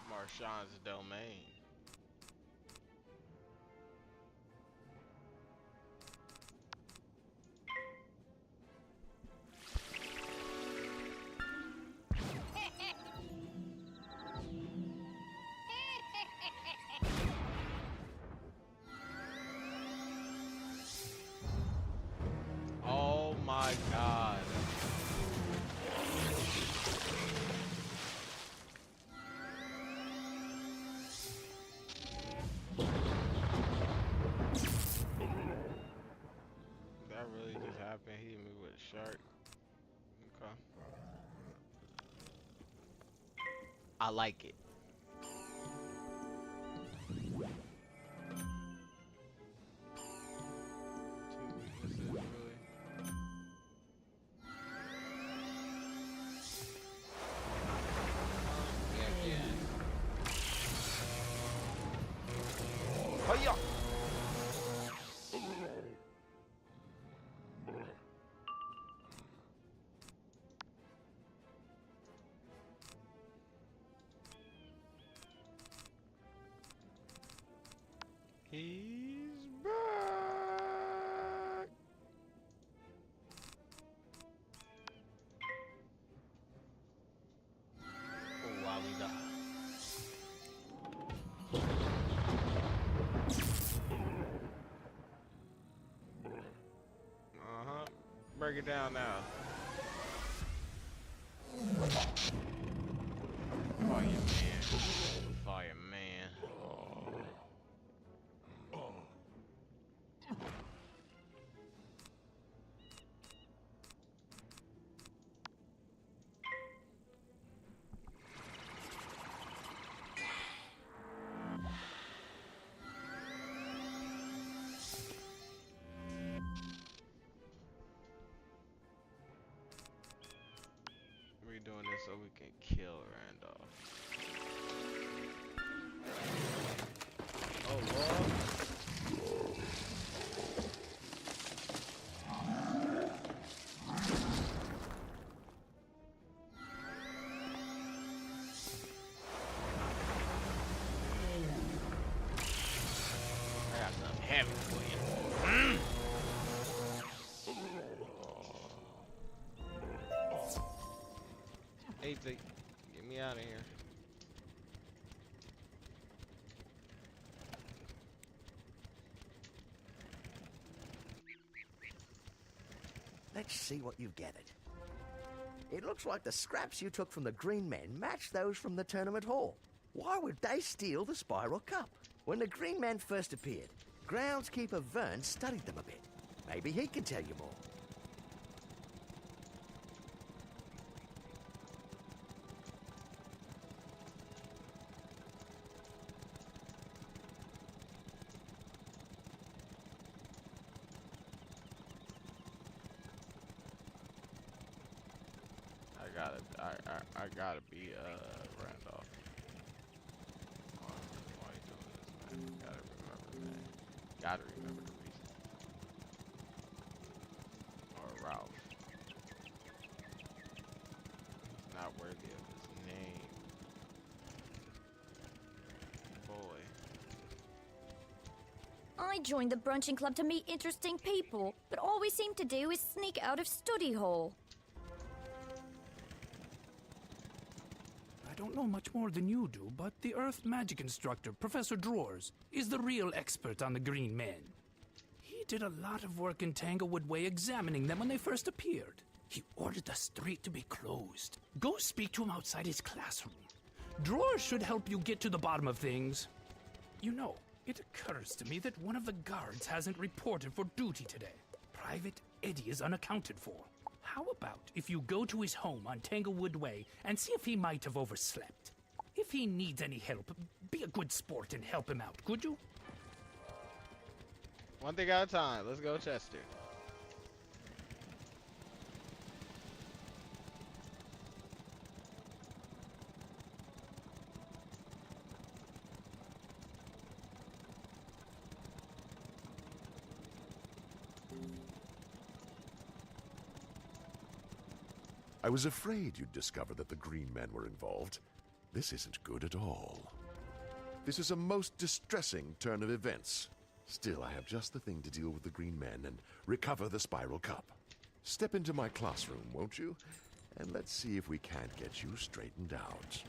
Marshawn's domain. Oh my God. That really just happened. He hit me with a shark. Okay. I like it. Hiya! He's back. Oh, wow, we got. Break it down now. Fireman. Fireman. We're doing this so we can kill Randolph. Oh, Lord. I got something heavy for you. Hey, get me out of here. Let's see what you've gathered. It looks like the scraps you took from the Green Men match those from the tournament hall. Why would they steal the Spiral Cup? When the Green Man first appeared, groundskeeper Vern studied them a bit. Maybe he can tell you more. I gotta be Randolph. Why you doing this, man? Gotta remember, man. Gotta remember the reason. Or Ralph. He's not worthy of his name. Boy. I joined the brunching club to meet interesting people, but all we seem to do is sneak out of study hall. I don't know much more than you do, but the Earth magic instructor, Professor Drawers, is the real expert on the Green Men. He did a lot of work in Tanglewood Way examining them when they first appeared. He ordered the street to be closed. Go speak to him outside his classroom. Drawers should help you get to the bottom of things. You know, it occurs to me that one of the guards hasn't reported for duty today. Private Eddie is unaccounted for. How about if you go to his home on Tanglewood Way and see if he might have overslept? If he needs any help, be a good sport and help him out, could you? One thing at a time. Let's go, Chester. I was afraid you'd discover that the Green Men were involved. This isn't good at all. This is a most distressing turn of events. Still, I have just the thing to deal with the Green Men and recover the Spiral Cup. Step into my classroom, won't you? And let's see if we can't get you straightened out.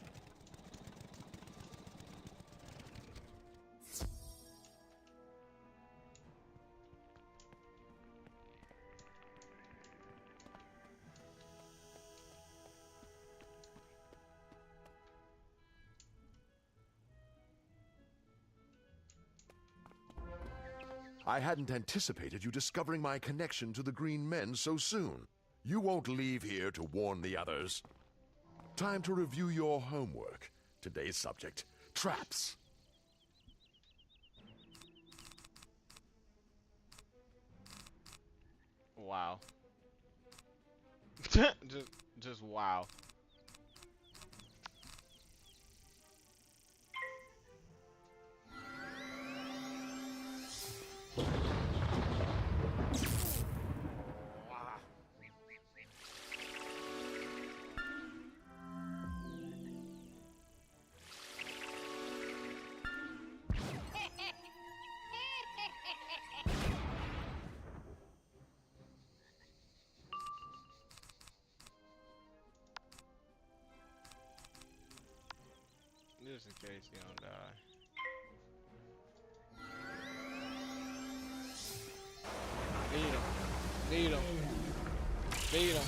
I hadn't anticipated you discovering my connection to the Green Men so soon. You won't leave here to warn the others. Time to review your homework. Today's subject, traps. Wow. just wow. Just in case you don't die. Beat him. Beat him. Beat him.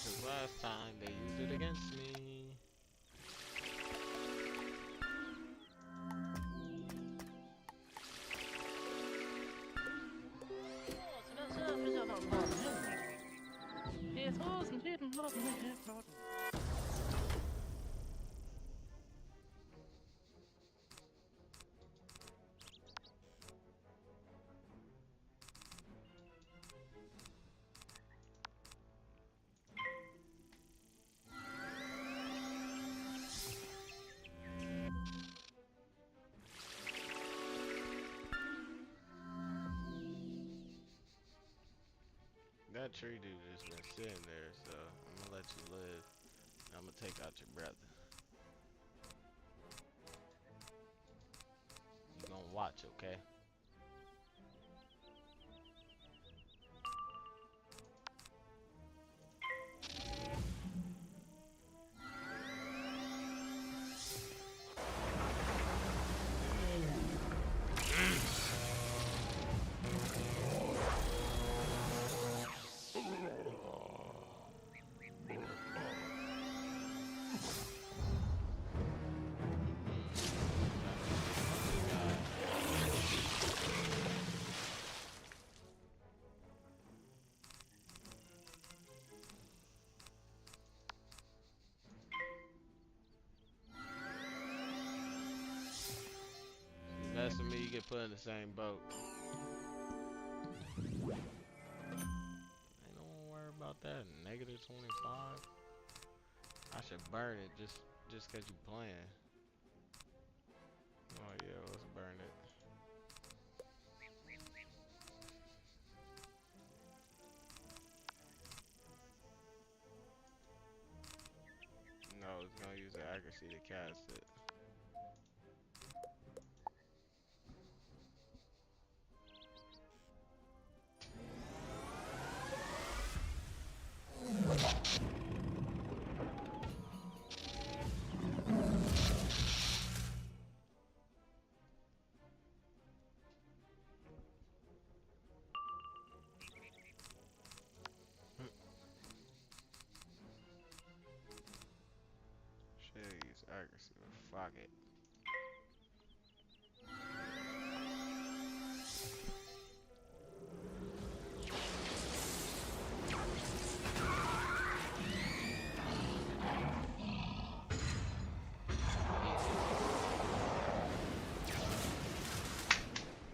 Because last time they used it against me. that tree dude just been sitting there, so I'm gonna let you live. I'm gonna take out your brother. You gonna watch, okay? Mess with me, you get put in the same boat. Ain't no one worry about that. Negative 25. I should burn it just cause you playing. Oh yeah, let's burn it. No, it's gonna use the accuracy to cast it. Should use accuracy, but fuck it.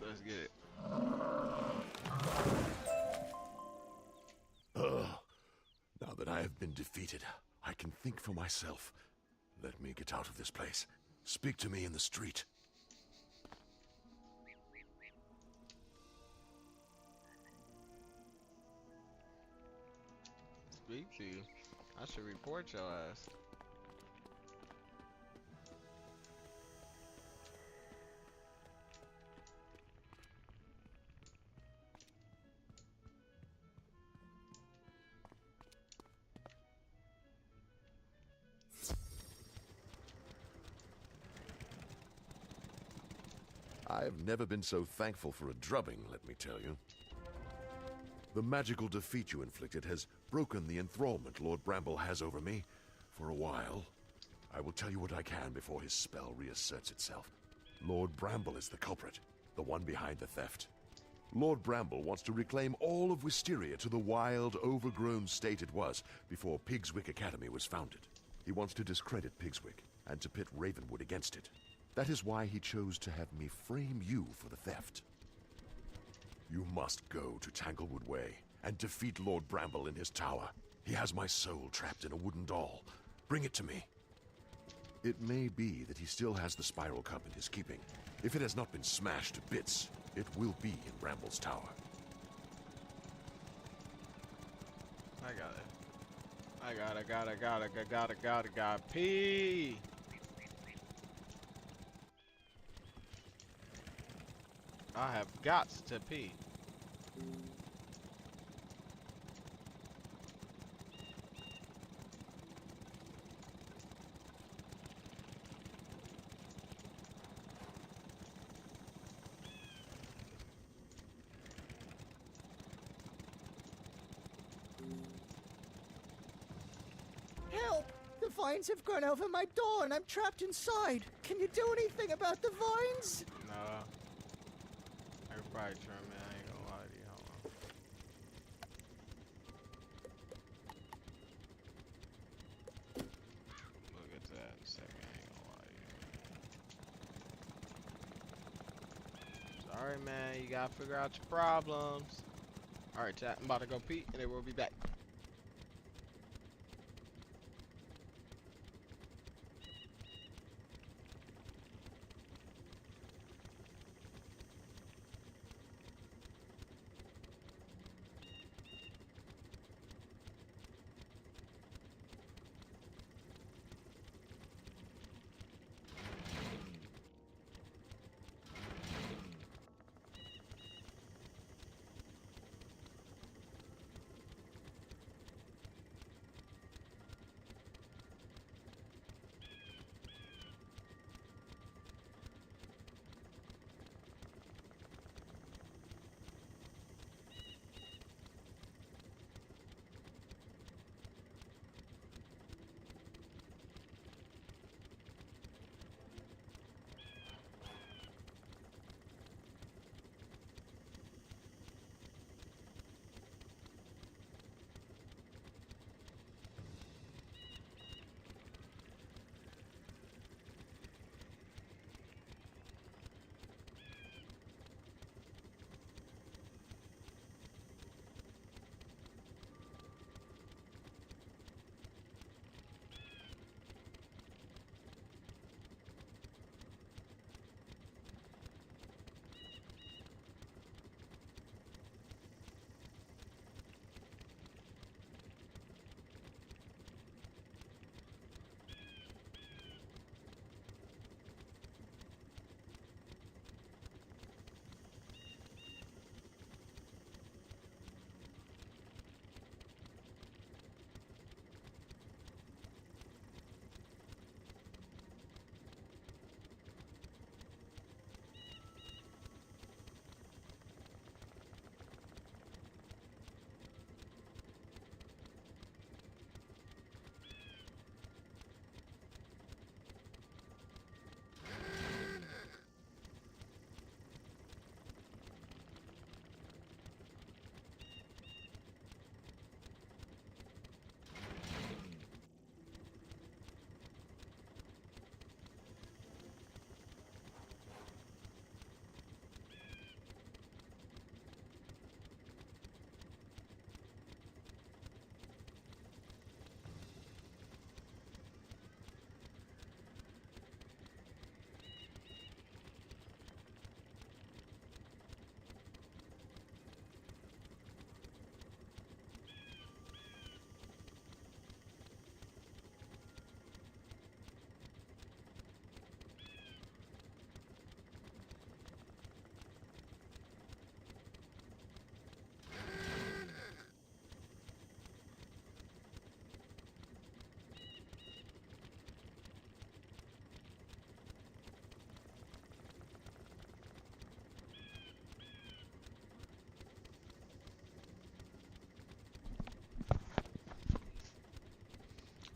Let's get it. Now that I have been defeated, I can think for myself. Let me get out of this place. Speak to me in the street. Speak to you. I should report your ass. I've never been so thankful for a drubbing, let me tell you. The magical defeat you inflicted has broken the enthrallment Lord Bramble has over me for a while. I will tell you what I can before his spell reasserts itself. Lord Bramble is the culprit, the one behind the theft. Lord Bramble wants to reclaim all of Wisteria to the wild, overgrown state it was before Pigswick Academy was founded. He wants to discredit Pigswick and to pit Ravenwood against it. That is why he chose to have me frame you for the theft. You must go to Tanglewood Way and defeat Lord Bramble in his tower. He has my soul trapped in a wooden doll. Bring it to me. It may be that he still has the Spiral Cup in his keeping. If it has not been smashed to bits, it will be in Bramble's tower. I got it. Pee. I have got to pee. Help! The vines have grown over my door and I'm trapped inside. Can you do anything about the vines? Nah. I could probably trim it, I ain't gonna lie to you. Hold on. We'll get to that in a second, I ain't gonna lie to you. Sorry man, you gotta figure out your problems. Alright chat, I'm about to go pee and then we'll be back.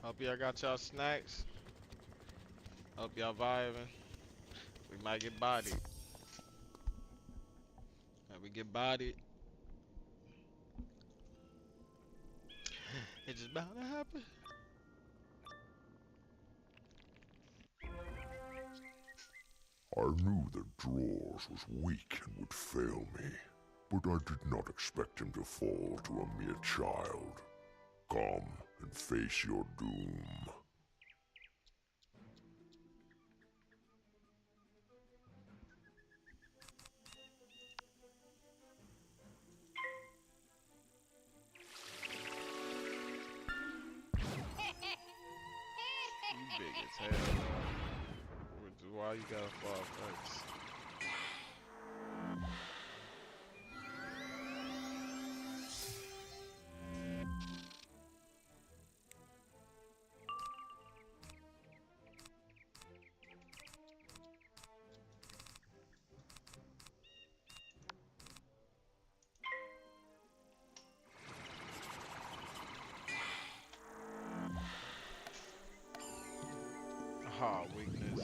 Hope y'all got y'all snacks. Hope y'all vibing. We might get bodied. If we get bodied, it's just bound to happen. I knew that Drawers was weak and would fail me, but I did not expect him to fall to a mere child. Come and face your doom. You big as hell. Which is why you gotta fall first. Ah, weakness.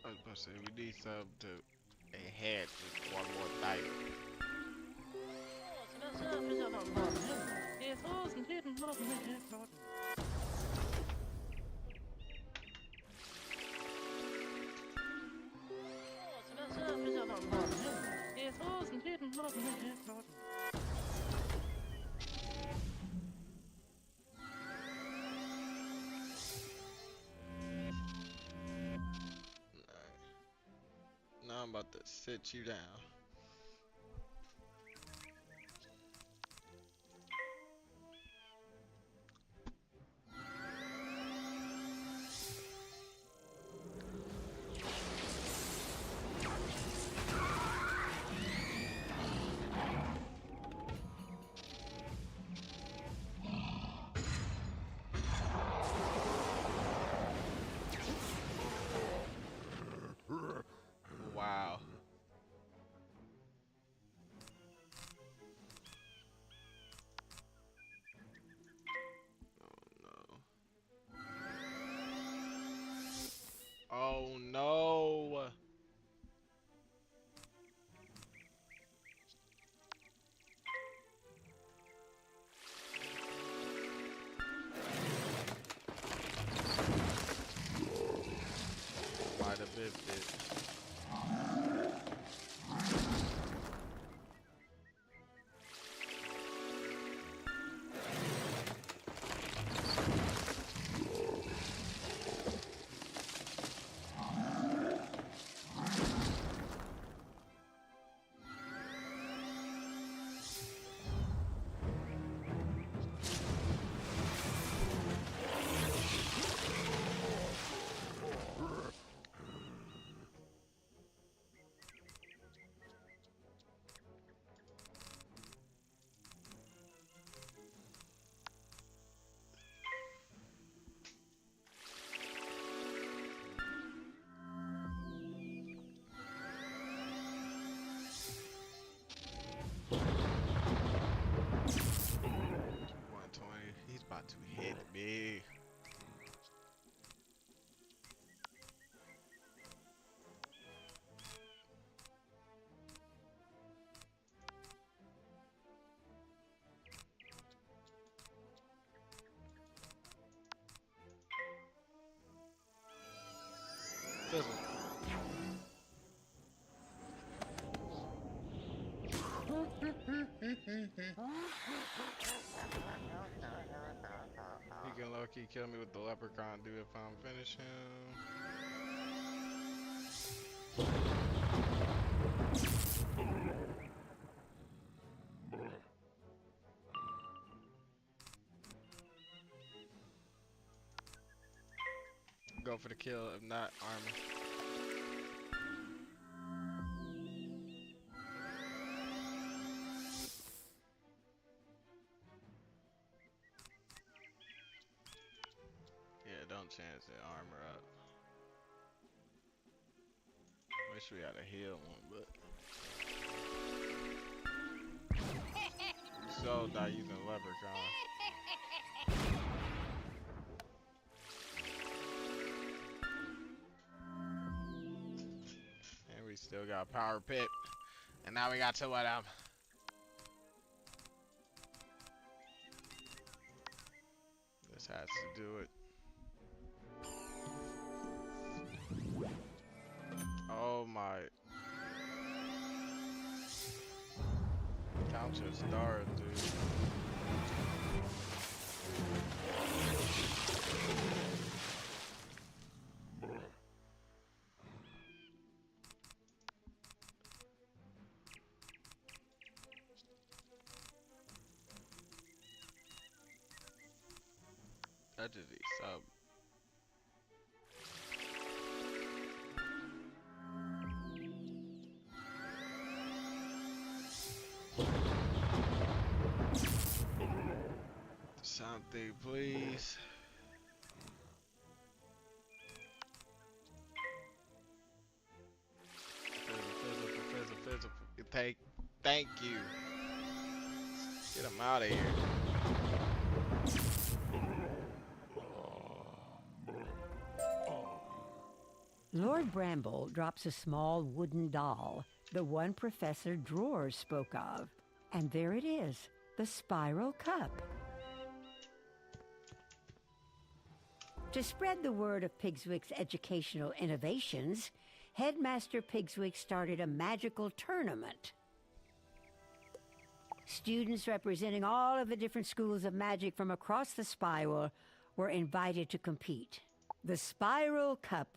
I was about to say, we need something to enhance this one more night. Now I'm about to sit you down. Wow. Oh no. Might have biffed it. He's about to hit me. He can low-key kill me with the leprechaun dude if I'm finish him. Go for the kill, if not armor. Yeah, don't chance it, armor up. wish we had a heal one, but so not using leprechaun. And we still got power pit, and now we got two of them. This has to do it. Oh my. Count your stars, dude. That just eats up. Something, please. Physical. Thank you. Get him out of here. Lord Bramble drops a small wooden doll, the one Professor Drawers spoke of. And there it is, the spiral cup. To spread the word of Pigswick's educational innovations, Headmaster Pigswick started a magical tournament. Students representing all of the different schools of magic from across the spiral were invited to compete. The Spiral Cup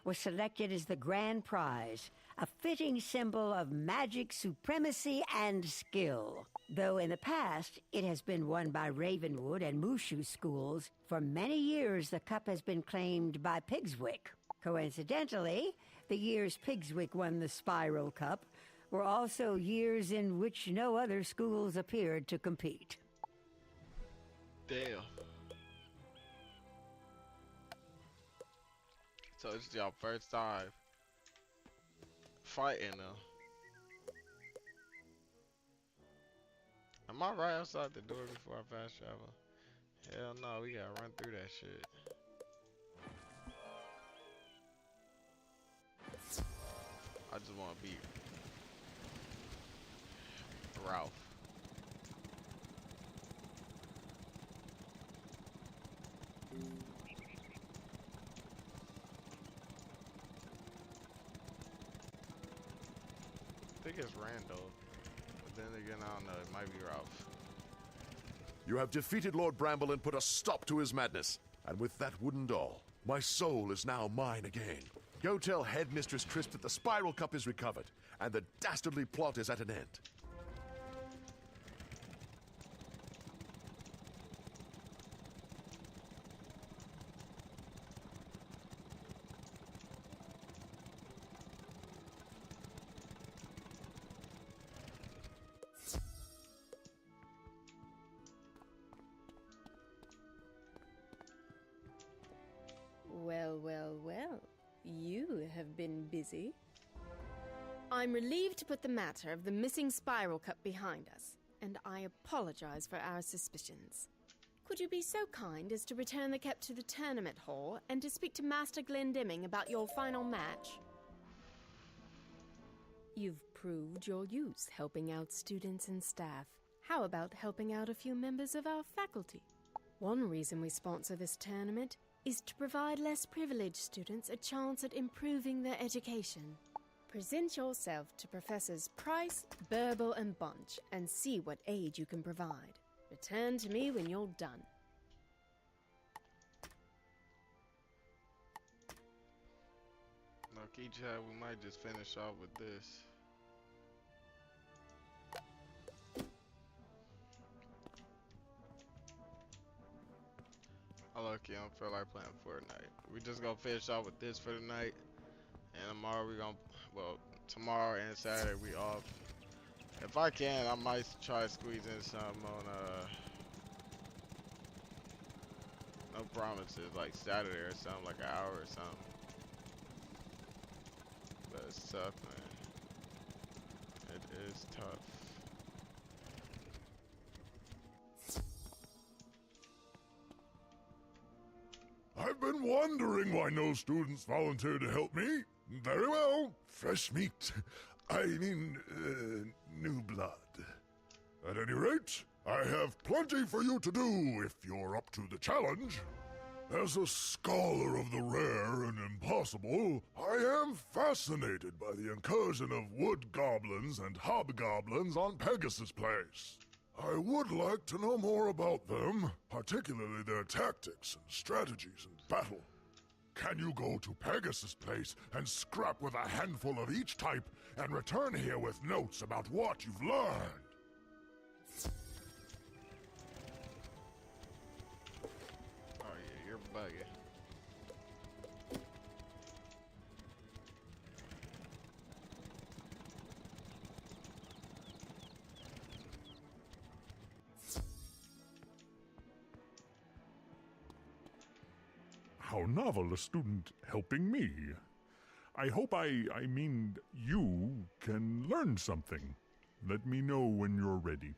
was selected as the grand prize, a fitting symbol of magic supremacy and skill. Though in the past, it has been won by Ravenwood and Mushu schools, for many years the cup has been claimed by Pigswick. Coincidentally, the years Pigswick won the Spiral Cup were also years in which no other schools appeared to compete. Damn. So it's your first time fighting them. Am I right outside the door before I fast travel? Hell no, we gotta run through that shit. I just wanna beat Ralph. I think it's Randall, but then again, I don't know, it might be Ralph. You have defeated Lord Bramble and put a stop to his madness. And with that wooden doll, my soul is now mine again. Go tell Headmistress Crisp that the Spiral Cup is recovered, and the dastardly plot is at an end. Well. You have been busy. I'm relieved to put the matter of the missing Spiral Cup behind us, and I apologize for our suspicions. Could you be so kind as to return the cup to the tournament hall and to speak to Master Glendemming about your final match? You've proved your use helping out students and staff. How about helping out a few members of our faculty? One reason we sponsor this tournament is to provide less privileged students a chance at improving their education. Present yourself to Professors Price, Burble, and Bunch and see what aid you can provide. Return to me when you're done. Lucky Chad, we might just finish off with this. Lucky, I don't feel like playing Fortnite. We just gonna finish off with this for the night, and tomorrow we gonna, well, tomorrow and Saturday we off. If I can, I might try to squeeze in some on no promises, like Saturday or something, like an hour or something. But It's tough, man. It is tough. I've been wondering why no students volunteered to help me. Very well. Fresh meat. I mean, new blood. At any rate, I have plenty for you to do if you're up to the challenge. As a scholar of the rare and impossible, I am fascinated by the incursion of wood goblins and hobgoblins on Pegasus Place. I would like to know more about them, particularly their tactics and strategies in battle. Can you go to Pegasus Place and scrap with a handful of each type and return here with notes about what you've learned? Oh yeah, you're bugging. How novel, a student helping me. I hope I mean, you can learn something. Let me know when you're ready.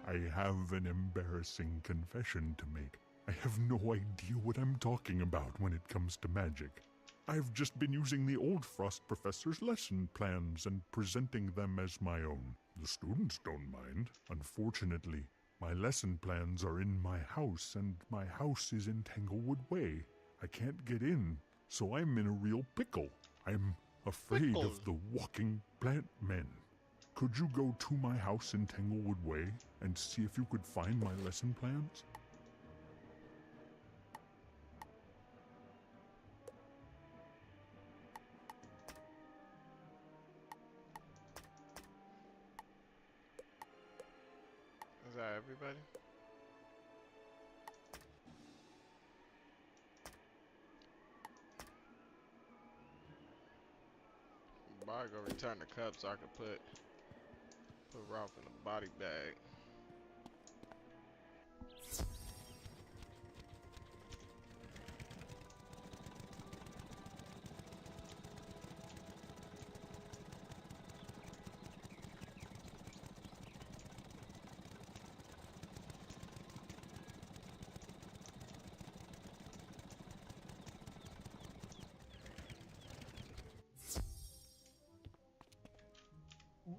I have an embarrassing confession to make. I have no idea what I'm talking about when it comes to magic. I've just been using the old Frost Professor's lesson plans and presenting them as my own. The students don't mind. Unfortunately, my lesson plans are in my house, and my house is in Tanglewood Way. I can't get in, so I'm in a real pickle. I'm afraid of the walking plant men. Could you go to my house in Tanglewood Way and see if you could find my lesson plans? Is that everybody? I go return the cup so I can put Ralph in the body bag.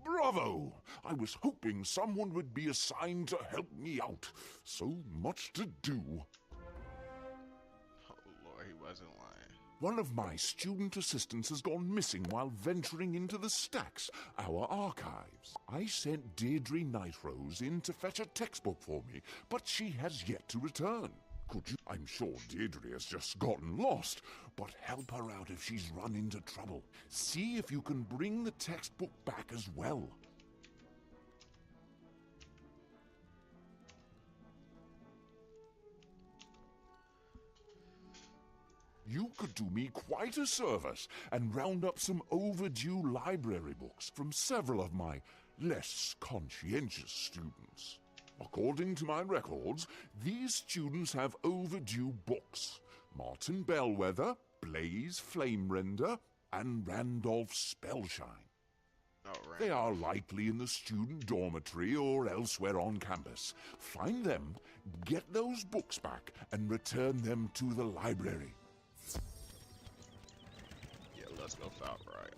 Bravo! I was hoping someone would be assigned to help me out. So much to do. Oh Lord, he wasn't lying. One of my student assistants has gone missing while venturing into the stacks, our archives. I sent Deirdre Nightrose in to fetch a textbook for me, but she has yet to return. Could you? I'm sure Deirdre has just gotten lost, but help her out if she's run into trouble. See if you can bring the textbook back as well. You could do me quite a service and round up some overdue library books from several of my less conscientious students. According to my records, these students have overdue books. Martin Bellwether, Blaze Flamerender, and Randolph Spellshine. They are likely in the student dormitory or elsewhere on campus. Find them, get those books back, and return them to the library. Yeah, let's go foul right.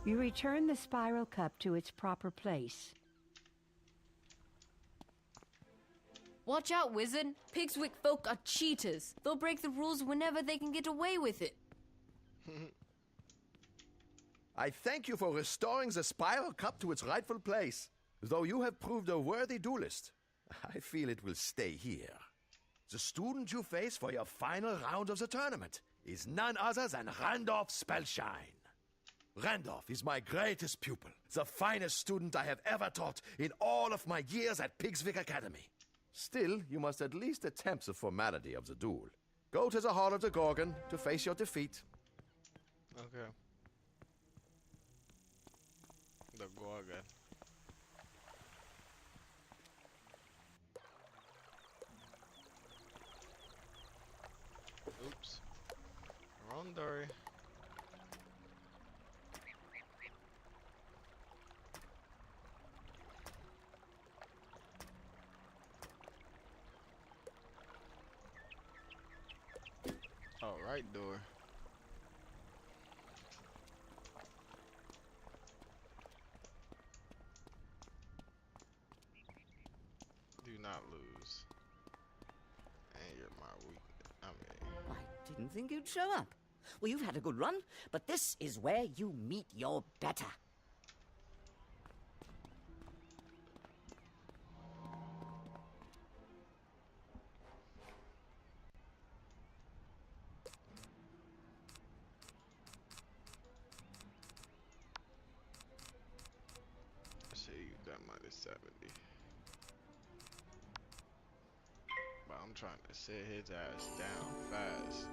You return the spiral cup to its proper place. Watch out, Wizard. Pigswick folk are cheaters. They'll break the rules whenever they can get away with it. I thank you for restoring the spiral cup to its rightful place. Though you have proved a worthy duelist, I feel it will stay here. The student you face for your final round of the tournament is none other than Randolph Spellshine. Randolph is my greatest pupil, the finest student I have ever taught in all of my years at Pigswick Academy. Still, you must at least attempt the formality of the duel. Go to the Hall of the Gorgon to face your defeat. Okay. The Gorgon. Oops. Wrong Dory. All right, door. Do not lose. And you're my weakness. I mean, I didn't think you'd show up. Well, you've had a good run, but this is where you meet your better. I should use that -70. But I'm trying to sit his ass down fast.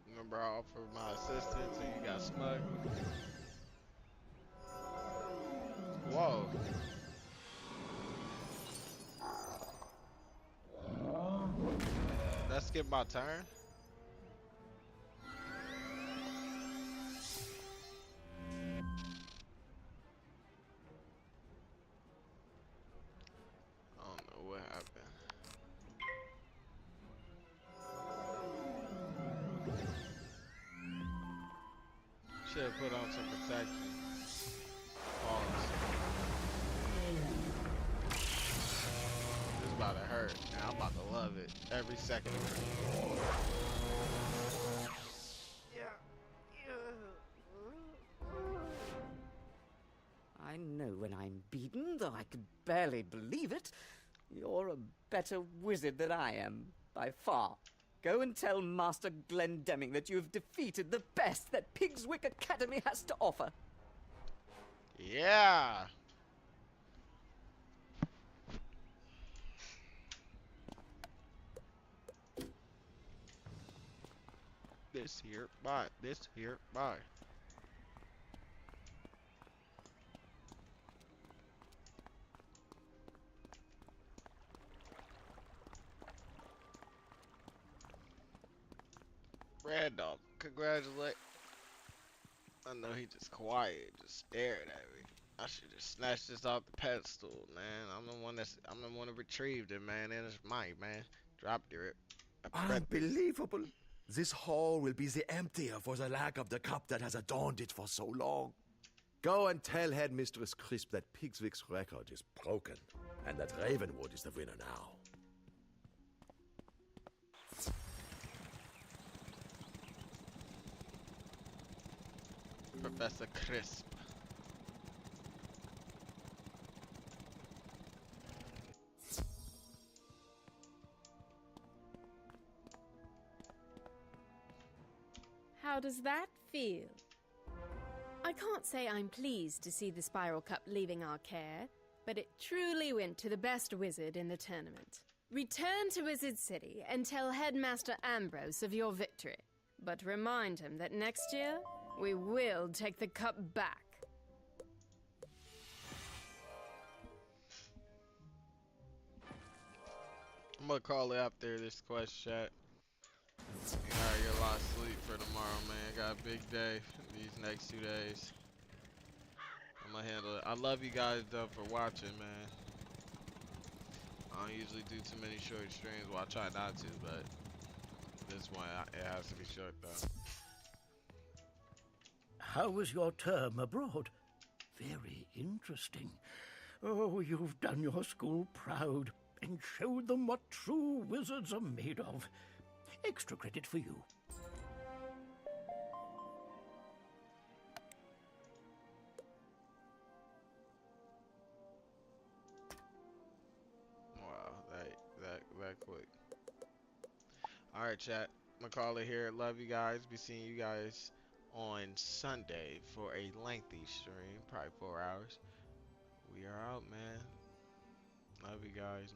Remember I offered my assistance and you got smug? Whoa. Did I skip my turn? I don't know what happened. Should have put on some protection. Pause. This about to hurt. And I'm about to love it every second of it. I know when I'm beaten, though I could barely believe it. You're a better wizard than I am, by far. Go and tell Master Glendemming that you have defeated the best that Pigswick Academy has to offer. Yeah. This here, bye. This here, bye. Randolph, congratulate. I know he just quiet, just staring at me. I should just snatch this off the pedestal, man. I'm the one that retrieved it, man. And it's mine, man. Dropped it. Unbelievable. This hall will be the emptier for the lack of the cup that has adorned it for so long. Go and tell Headmistress Crisp that Pigswick's record is broken, and that Ravenwood is the winner now. Professor Crisp. How does that feel? I can't say I'm pleased to see the Spiral Cup leaving our care, but it truly went to the best wizard in the tournament. Return to Wizard City and tell Headmaster Ambrose of your victory, but remind him that next year, we will take the cup back. I'm gonna call it after this quest chat. Alright, get a lot of sleep for tomorrow, man. Got a big day these next 2 days. I'm gonna handle it. I love you guys though for watching, man. I don't usually do too many short streams. Well, I try not to, but this one, it has to be short though. How was your term abroad? Very interesting. Oh, you've done your school proud and showed them what true wizards are made of. Extra credit for you. quick. Alright, chat. I'm gonna call it here. Love you guys. Be seeing you guys on Sunday for a lengthy stream, probably 4 hours. We are out, man. Love you guys.